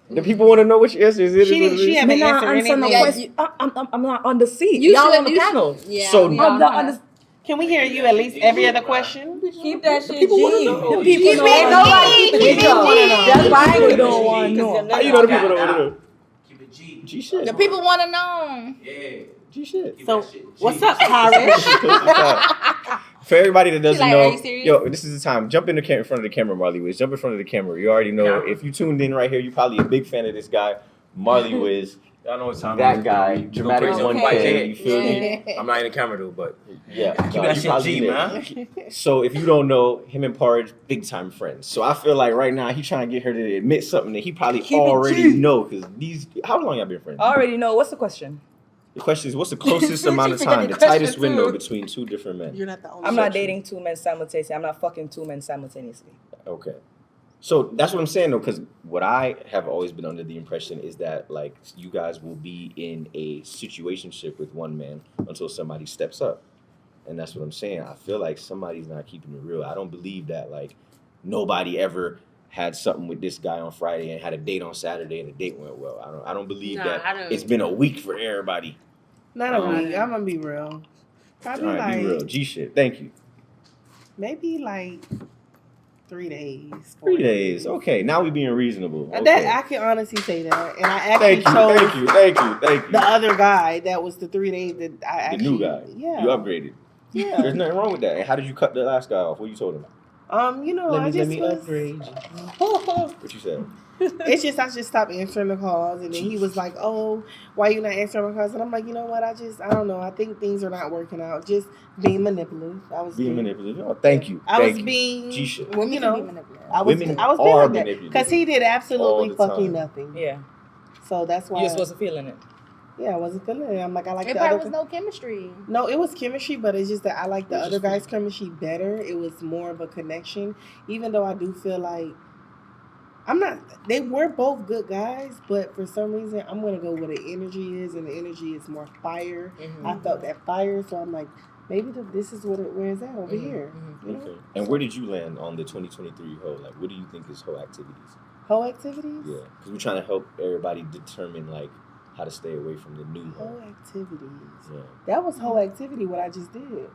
The people want to know which answer is it. She haven't Me not answered answer no anything. Yeah, question. I'm not on the seat. You Y'all should- on the you should- panel. Yeah. So- we I'm all not on kinda- the. Can we hear you at least every other question? Keep that shit People want to G. know. The people know. Ain't nobody keep it G. That's why I People ain't don't want to know. How you know the people don't want to know? Keep it G. G shit. The people want to know. Yeah. G shit. Keep So that shit G. what's up, Parish? For everybody that doesn't She like, know, are you serious? yo, this is the time. Jump in front of the camera, Marley Wiz. Jump in front of the camera. You already know. If you tuned in right here, you're probably a big fan of this guy, Marley Wiz. Y'all know what time That it is. guy, We gonna dramatic put it one on White fan. Head. You feel me? Yeah. I'm not in the camera though, but Yeah. keep no, that you shit probably G, did. man. So if you don't know, him and Porridge, big time friends. So I feel like right now he trying to get her to admit something that he probably Keep it already G. know. Because how long y'all been friends? I already know. What's the question? The question is, what's the closest amount of She forgot time, the the tightest question, window too. between two different men? You're not the only. I'm not Section. dating two men simultaneously. I'm not fucking two men simultaneously. Okay. So that's what I'm saying though, because what I have always been under the impression is that like you guys will be in a situationship with one man until somebody steps up. And that's what I'm saying. I feel like somebody's not keeping it real. I don't believe that like nobody ever had something with this guy on Friday and had a date on Saturday and the date went well. I don't believe Nah, that I don't- it's been a week for everybody. Not a week. I'm gonna be real. Probably All right, be real. like G shit. Thank you. maybe like 3 days. 3 days. Okay, now we being reasonable. Okay. That I can honestly say that, and I actually Thank you, chose thank you. the other guy. That was the 3 days that I The actually. new guy. Yeah. You upgraded. Yeah. There's nothing wrong with that. And how did you cut the last guy off? What you told him? You know, Let I just me was, upgrade you. What you said? It's just I just stopped answering the calls, and then he was like, "Oh, why you not answering my calls?" And I'm like, you know what? I don't know. I think things are not working out. Just being manipulative. I was Being manipulative. Oh, thank you. I was Thank you. being, G-shit. Women you can be know, manipulative. I was Women being are like that manipulative. because he did All absolutely the fucking time. nothing. Yeah. So that's why You just wasn't feeling it. Yeah, I wasn't feeling it. I'm like, I like It the probably other. was no chemistry. No, it was chemistry, but it's just that I like the It was other just guys' physical. chemistry better. It was more of a connection, even though I do feel like I'm not. They were both good guys, but for some reason, I'm gonna go where the energy is, and the energy is more fire. Mhm. I felt that fire, so I'm like, maybe this is where it's at over Mhm, here. mhm. You know, Okay. And where did you land on the 2023 hoe? Like, what do you think is hoe activities? whole activities. Yeah, because we're trying to help everybody determine like how to stay away from the new hoe. Whole activities. Yeah. That was whole activity. What I just did.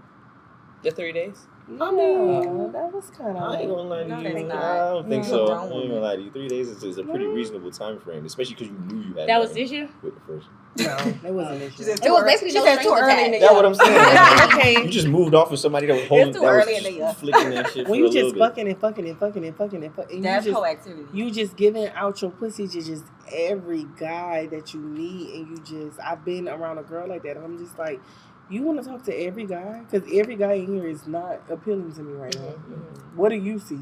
The 3 days? I mean, that was kind of. I ain't gonna lie to No, you. that's not. I don't think No. so. You're I a ain't grown gonna woman. lie to you. 3 days is a pretty reasonable time frame, especially because you knew you had. That was nothing this year? with the first. No, it wasn't this She year. said It was basically she no said too strings early in the attached. That's what I'm saying. Okay. You just moved off with somebody that was holding. too That was early in the year. flicking that shit When for you a little just bit. fucking and fucking and fucking and fucking and fucking, and That's you whole just activity. you just giving out your pussy to just every guy that you meet, and you just I've been around a girl like that, and I'm just like, you want to talk to every guy because every guy in here is not appealing to me right now. What do you see?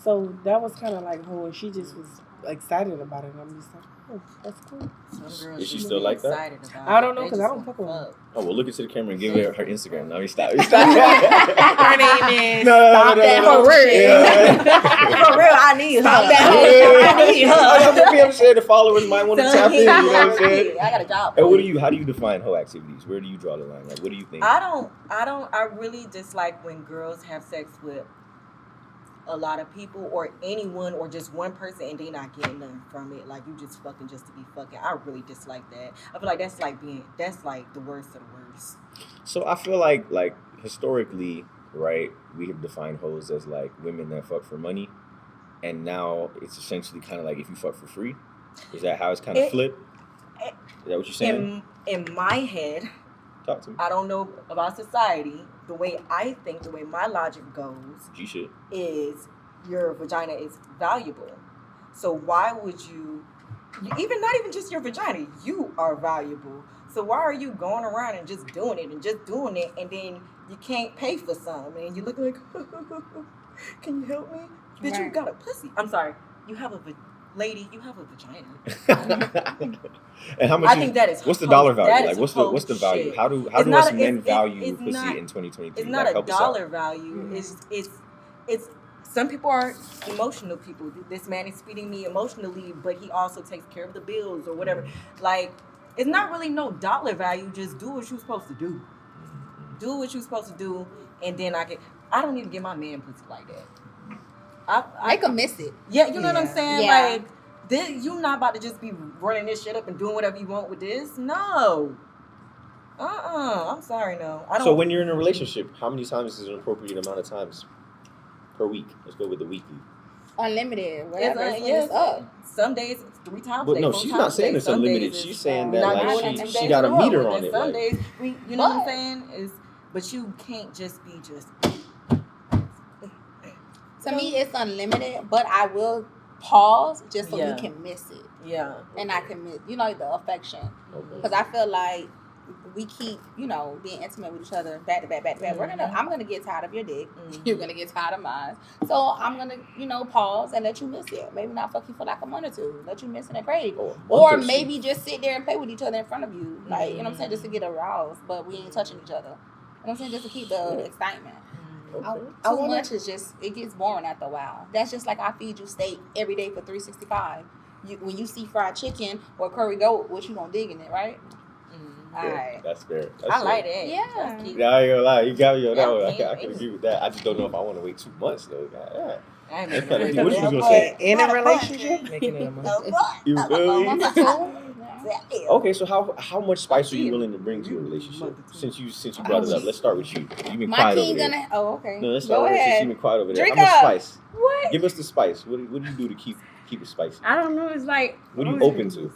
So that was kind of like her, and she just was excited about it, and I'm just like, oh, that's cool. Some girls Is she just still get like that? excited about I don't know, it. 'cause They I just don't fuck wanna with her. fuck. Oh well, look into the camera and give her her Instagram. No, stop. Her name is Stop That no. Hoe For real. Yeah. For real, I need her. Stop that Yeah. hoe. I need her. I'm saying the followers might want to tap in. You know what I'm saying? I got a job. And what do you? How do you define hoe activities? Where do you draw the line? Like, what do you think? I really dislike when girls have sex with a lot of people or anyone or just one person and they not getting nothing from it. Like you just fucking just to be fucking. I really dislike that. I feel like that's like the worst of the worst. So I feel like historically, right, we have defined hoes as like women that fuck for money, and now it's essentially kind of like if you fuck for free. Is that how it's kind of flipped? Is that what you're saying? In my head, Talk to me. I don't know about society. The way I think, the way my logic goes, G shit. is your vagina is valuable. So why would you even not even just your vagina, you are valuable. So why are you going around and just doing it and then you can't pay for some and you look like can you help me? Bitch, you Right. got a pussy. I'm sorry. You have a lady, you have a vagina. And how much? I think that is what's the hoe- dollar value? that Like, is what's the hoe value? shit. How do It's us not a- men it's- value it's pussy not- in 2023? It's not Like, a help us out. dollar value. It's some people are emotional people. This man is feeding me emotionally, but he also takes care of the bills or whatever. Like, it's not really no dollar value. Just do what you're supposed to do. Do what you're supposed to do, and then I don't even get my man pussy like that. I can miss it. Yeah, you know what I'm Yeah. saying? Yeah. Like, you not about to just be running this shit up and doing whatever you want with this. No. I'm sorry, no. I don't. So when you're in a relationship, how many times is an appropriate amount of times per week? Let's go with the weekly. Unlimited, whatever. It's, It's yes, up. Some days it's 3 times a But day. no, 4 she's times not a saying day. it's Some unlimited. days She's it's saying not that more like than she 10 days got a in row. meter And on then it. Some Like, days you know what I'm But- saying? But you can't just be just. To me, it's unlimited, but I will pause just so Yeah. you can miss it. Yeah. And I can miss, the affection. okay. Because I feel like we keep, being intimate with each other back to back, back to back. Mhm. I'm gonna get tired of your dick. Mhm. You're gonna get tired of mine. So I'm gonna, pause and let you miss it. Maybe not fuck you for like a month or two. Let you miss it and crave. Oh, a month Or two. maybe just sit there and play with each other in front of you. Like, you know what I'm saying? Just to get aroused, but we ain't touching each other. You know what I'm saying? Just to keep the excitement. Okay. Too much is just, it gets boring after a while. That's just like I feed you steak every day for 365. When you see fried chicken or curry goat, what you gonna dig in it, right? Mhm. Yeah, Alright. that's fair. That's I fair. like that. Yeah. That's cute. Yeah, I ain't gonna lie. You got me on that Yeah, one. I yeah, can yeah. agree with that. I just don't know if I want to wait 2 months though. Yeah. I ain't What making you was gonna say? In a relationship, Making it a month. You feel One me? or two. Yeah. Okay, so how much spice are you willing to bring to a relationship? Since you brought it up, let's start with you. You've been My quiet over king there. gonna. Oh, okay. No, let's Go start with since ahead. you've been quiet over there. Drink how much up. spice? What? Give us the spice. What do you do to keep it spicy? I don't know. It's like What are you open to?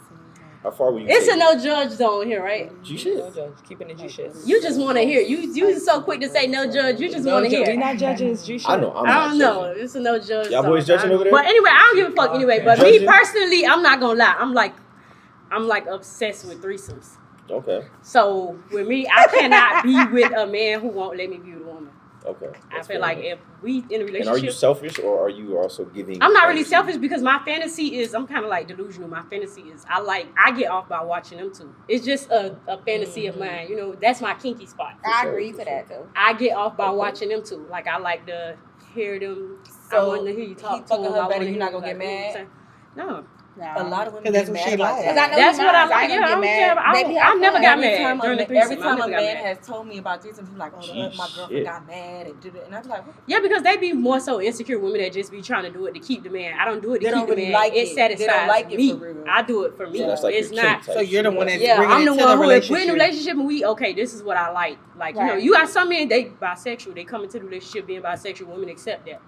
How far will you It's take a no judge zone here, right? G shit. No judge. Keeping the G shit. You just want to hear. You so quick to say no judge. You just want to hear. We not judging. It's G shit. I know. I'm I not don't know. judging. It's a no judge. Y'all zone. boys judging over there? But anyway, I don't give a fuck anyway. But Judging? me personally, I'm not gonna lie. I'm like obsessed with threesomes. Okay. So with me, I cannot be with a man who won't let me be with a woman. Okay. I That's feel fair like enough. if we in a relationship, And are you selfish or are you also giving? I'm not really fantasy? selfish because my fantasy is I'm kind of like delusional. My fantasy is I get off by watching them too. It's just a fantasy of mine. You know, that's my kinky spot. I agree to that too. I get off by Okay. watching them too. Like I like to hear them. I So, want to hear you talk he to fucking them. her I want better, to you hear not you, gonna get like, you know what I'm mad? saying? No. No. A lot of women 'Cause that's get what mad she about like. that. Cause I know That's you what I mine, like. ain't Yeah, gonna I don't get care. mad. Baby, I never got Every mad time during the every threesome. I time never a got man mad. has told me about threesomes, he's like, "Oh, my Shit. girlfriend got mad and did it," and I'm like, "What?" Yeah, because they be more so insecure women that just be trying to do it to keep the man. I don't do it to They keep don't the really man. like It it. They don't satisfies like it me. for real. I do it for me. So that's like It's your kink not. type So you're the shit. one that's Yeah, bringing I'm it the to one the who, if we're in a relationship. relationship and we, okay, this is what I like. Like, you know, Right. you got some men, they bisexual. They come into the relationship being bisexual. Women accept that.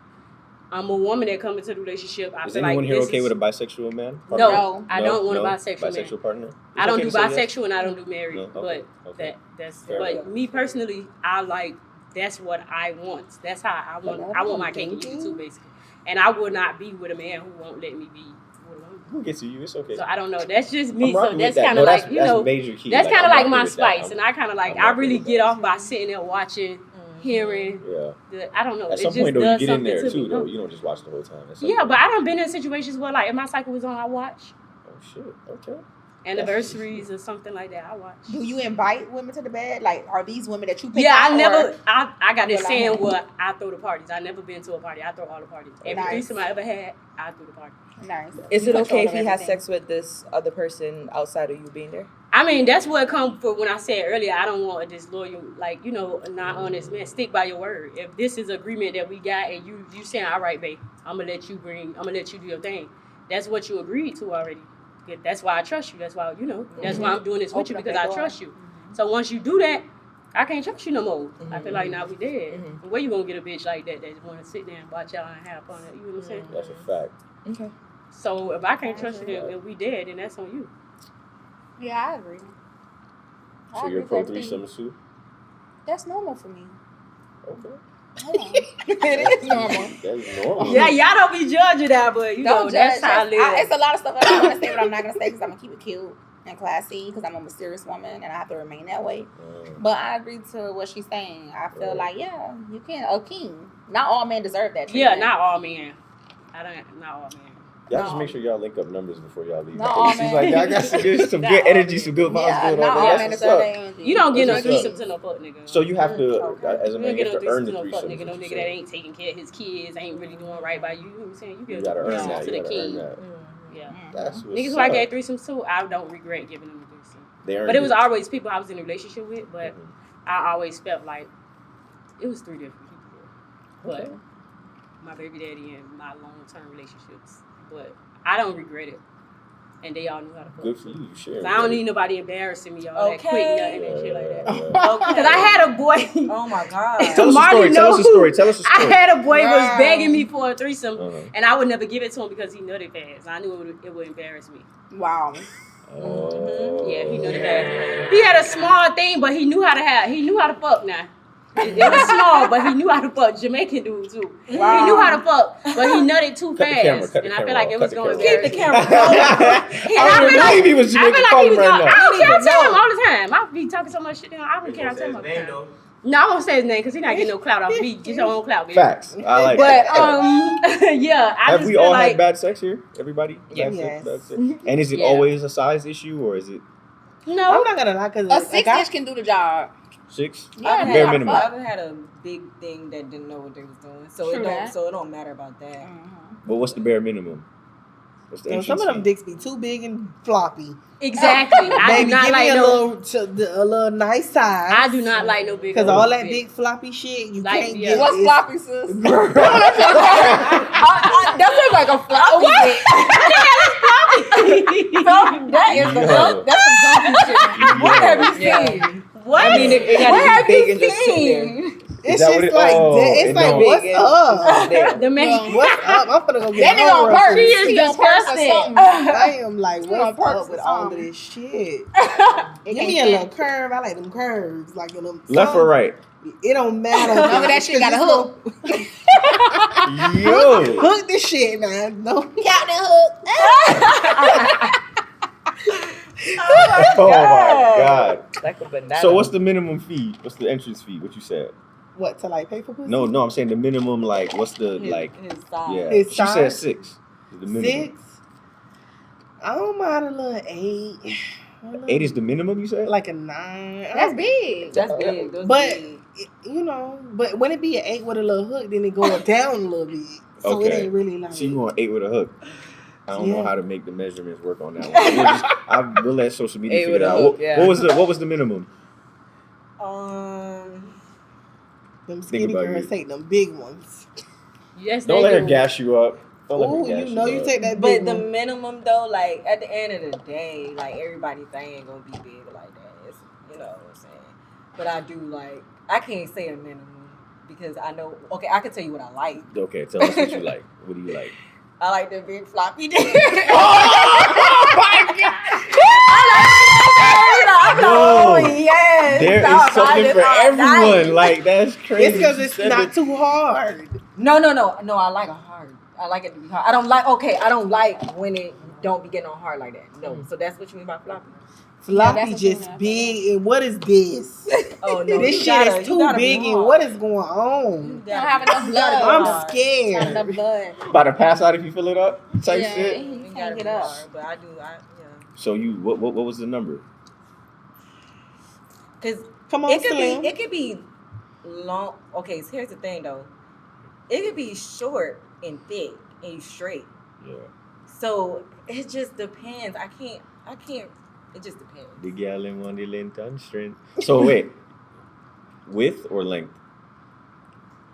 I'm a woman that come into the relationship. I Is feel anyone like here this okay is, with a bisexual man? No, No. I don't want a No? bisexual man. Bisexual partner? It's I don't okay do to say yes? bisexual and I don't do married. No? But Okay. Okay. that's Fair but enough. me personally, I like that's what I want. That's how I want my cake and eat it too, basically. And I will not be with a man who won't let me be with a woman. We'll get to you. It's okay. So I don't know. That's just I'm me. So rocking with that's that. kind No, of that's- like, you that's know, major key. that's Like, kind of I'm like rocking my with that. spice. And I kind of like, I'm I rocking really with get that. off by sitting there watching, hearing. Yeah. I don't know. At It some just point, though, does you get in something there to too, me. though. You don't just watch the whole time. At some Yeah, point. but I done been in situations where like if my cycle was on, I watch Oh shit. Okay. anniversaries or something like that. I watch. Do you invite women to the bed? Like, are these women that you pick Yeah, out? I never. I got this Well, saying I'm- where I throw the parties. I never been to a party. I throw all the parties. Every Nice. threesome I ever had, I threw the party. Nice. Is You it okay control if he has everything. sex with this other person outside of you being there? I mean, that's what come for when I said earlier. I don't want a disloyal, like you know, a not honest man. Stick by your word. If this is agreement that we got, and you saying, all right, babe, I'm gonna let you do your thing. That's what you agreed to already. Yeah, that's why I trust you. That's why That's why I'm doing this with you Open up because that I door. trust you. So once you do that, I can't trust you no more. I feel like now we dead. Mhm. Where you gonna get a bitch like that want to sit there and watch y'all and have fun? You know what I'm saying? That's a fact. Okay. So if I can't trust you, then if we dead, then that's on you. Yeah, I agree. I So agree you're with pro everything. threesome too? That's normal for me. Okay. It is normal. That's normal. Yeah, y'all don't be judging that, but you know Don't that's judge. how I live. It's a lot of stuff I don't want to say, but I'm not gonna say because I'm gonna keep it cute and classy because I'm a mysterious woman and I have to remain that way. But I agree to what she's saying. I feel like you can a king. Not all men deserve that. Yeah, treatment. not all men. Not all men. Y'all just No. make sure y'all link up numbers before y'all leave. No, She's man. like, y'all got some good Not energy, all some good vibes Yeah, going not on. all That's men what's deserve up. that energy. You don't get no That's what's threesome up. to no fuck nigga. So you have to, Okay. as a You man, don't you get have no to earn threesome the to no fuck threesome. nigga. No nigga that ain't taking care of his kids, ain't really doing right by you. You know what I'm saying? You gotta earn threesome that. to You the gotta earn king. that. Yeah. That's what's Niggas who I up. gave threesomes to, I don't regret giving them a threesome. They earned But it was it. always people I was in a relationship with, but Mhm. I always felt like it was 3 different people. But Okay. my baby daddy and my long-term relationships. But I don't regret it. And they all knew how to fuck. Good for you. You sharing. So I don't need nobody embarrassing me all that quick nothing and shit like that. Okay. Because I had a boy. Oh my god. Tell us a Marty story. Tell us a knows. story. Tell us a I story. had a boy who was Wow. begging me for a threesome, Uh-huh. and I would never give it to him because he nutted fast. I knew it would embarrass me. Wow. Oh. Yeah, he nutted fast. He had a small thing, but he knew how to fuck now. It was small, but he knew how to fuck. Jamaican dude too. Wow. He knew how to fuck, but he nutted too Cut the fast, camera, cut the and I camera feel like off, it cut was the going to camera embarrass Keep the me. camera And I I don't feel believe he was I Jamaican feel like he calling was right going. now. I don't care. I tell him No. all the time. I be talking so much shit. I don't care. I tell him all the time. No, I won't say his name because he not getting no clout off me. Get your own clout, bitch. Facts. I like But that. yeah, I Have just we feel all like had bad sex here? Everybody? Yeah. Bad sex, Yes. bad sex? And is it Yeah. always a size issue or is it I'm no. not gonna lie, cause A like, 6-inch can do the job. 6? Yeah, Bare yeah. minimum. I've had a big thing that didn't know what they was doing, so True that. it don't matter about that. But what's the bare minimum? What's the some of them HNC? dicks be too big and floppy. Exactly. I Baby, do not give like me a no. little nice size. I do not like no big. Because old all that bitch. big floppy shit, you Like, can't yeah. get. What's it's- floppy, sis? That sounds like a floppy dick. That is the Yo. that's some donkey shit. What have you Yeah. seen? What? I mean, it What gotta have be big you and just sit there. seen? It's that just what it- like oh, that. It's it like, don't- what's Big up? Damn. The man. What's up? I'm finna go get That nigga my on ruffles. purpose. She is He on purpose or disgusting. something. I am like, He on what's purpose up with or all of something. this shit? It Give can't me a stand- little curve. I like them curves. Like them Left or right? It don't matter. None of that shit got a hook. Yo. Hook this shit, man. No. Got the hook. Oh my god. Like a banana. So what's the minimum fee? What's the entrance fee? What you said? What, to like pay for pussy? No, I'm saying the minimum. Like, what's the His, like? his size. Yeah, His she said size? 6. The minimum. 6. I don't mind a little 8. 8 is the minimum. You said? like a 9. That's big. That's big. That's But big. you know, but when it be an 8 with a little hook, then it go down a little bit. So it Okay. ain't really like. So you want 8 with a hook? I don't know Yeah. how to make the measurements work on that one. We'll let social media 8 figure with it a out. hook, What, yeah. what was the minimum? Them Think skinny about girls you. take them big ones. Yes, Don't they let her do. gas you up. Don't let her Oh, gas you know you up. take that But big the one. minimum though, like at the end of the day, like everybody's thing ain't gonna be big like that. It's, you know what I'm saying? But I do like I can't say a minimum because I know. Okay, I can tell you what I like. Okay, tell us what you like. What do you like? I like the big floppy dick. No. Yes. There I'll is something ride for it all everyone. night. Like that's crazy. It's because You it's said not it. too hard. No. I like a hard. I like it to be hard. I don't like. Okay, I don't like when it don't be getting on hard like that. No. So that's what you mean by floppy. Floppy that's what you just mean. big, and what is this? Oh no. This you shit gotta- is you too gotta be big, and hard. what is going on? You don't have gotta enough be- you gotta be blood. I'm hard. Not scared. enough blood. About to pass out if you fill it up. Type Yeah, shit. you You gotta can't be get up. hard, but I do. Yeah. So you what was the number? Cause Come on, it could Slim. be. It could be long. Okay, so here's the thing though. It could be short and thick and you straight. Yeah. So it just depends. I can't. It just depends. The gal in one the length and strength. So wait, width or length?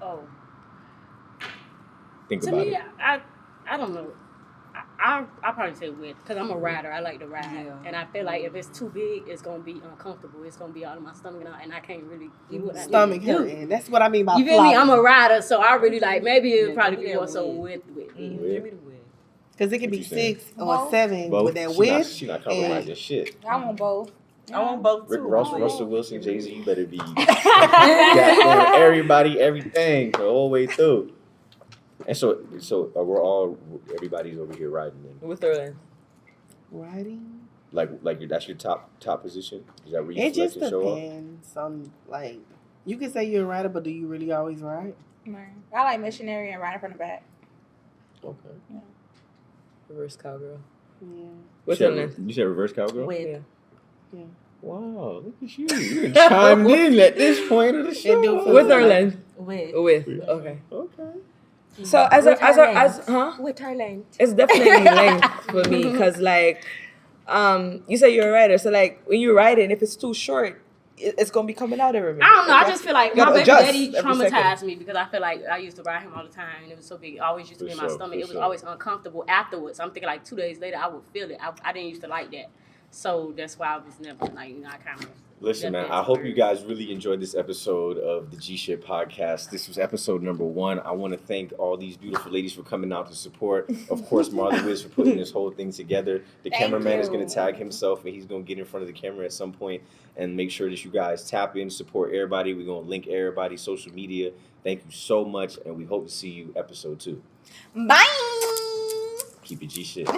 Oh, Think to about me, it. I don't know. I probably say width because I'm a rider. I like to ride, Yeah. and I feel like if it's too big, it's gonna be uncomfortable. It's gonna be out of my stomach, and I can't really do what I need Stomach to do. hurting. That's what I mean by You feel me? floppy. I'm a rider, so I really like. Maybe it would Yeah, probably give me be that more so width. with me. Width. Give me the wig. Because it could What be you saying? 6 or 7 Both. with that She not, width. she not compromising shit. I want both. I want both Rick too. Ross, I want Russell both. Wilson, Jay-Z, you better be goddamn everybody, everything the whole way through. And so everybody's over here riding then. With Orlando. Riding. Like that's your top position? Is that where you It just select and show up? depends on, like, you can say you're a rider, but do you really always ride? I like missionary and riding from the back. Okay. Reverse cowgirl. Yeah. With you Orlando. said, you said reverse cowgirl? With Wow, look at you. You done chimed in at this point of the show. do feel With like- Orlando. with With. Okay. Okay. So as huh? with her length. It's definitely length for me because like, you say you're a writer, so like when you're writing, if it's too short, it's gonna be coming out every minute. I don't know. I just feel like You my gotta baby adjust daddy every second. traumatized me because I feel like I used to ride him all the time and it was so big. It always used to be in my For stomach. It was sure. always uncomfortable afterwards. I'm thinking like 2 days later I would feel it. I didn't used to like that. So that's why I was never like, I kind of. Listen, man, I hope you guys really enjoyed this episode of the Gshitpodcast. This was episode number 1. I want to thank all these beautiful ladies for coming out to support. Of course, Marlon Wiz for putting this whole thing together. The Thank cameraman is you. going to tag himself, and he's going to get in front of the camera at some point and make sure that you guys tap in, support everybody. We're going to link everybody's social media. Thank you so much, and we hope to see you episode 2. Bye. Keep it G shit.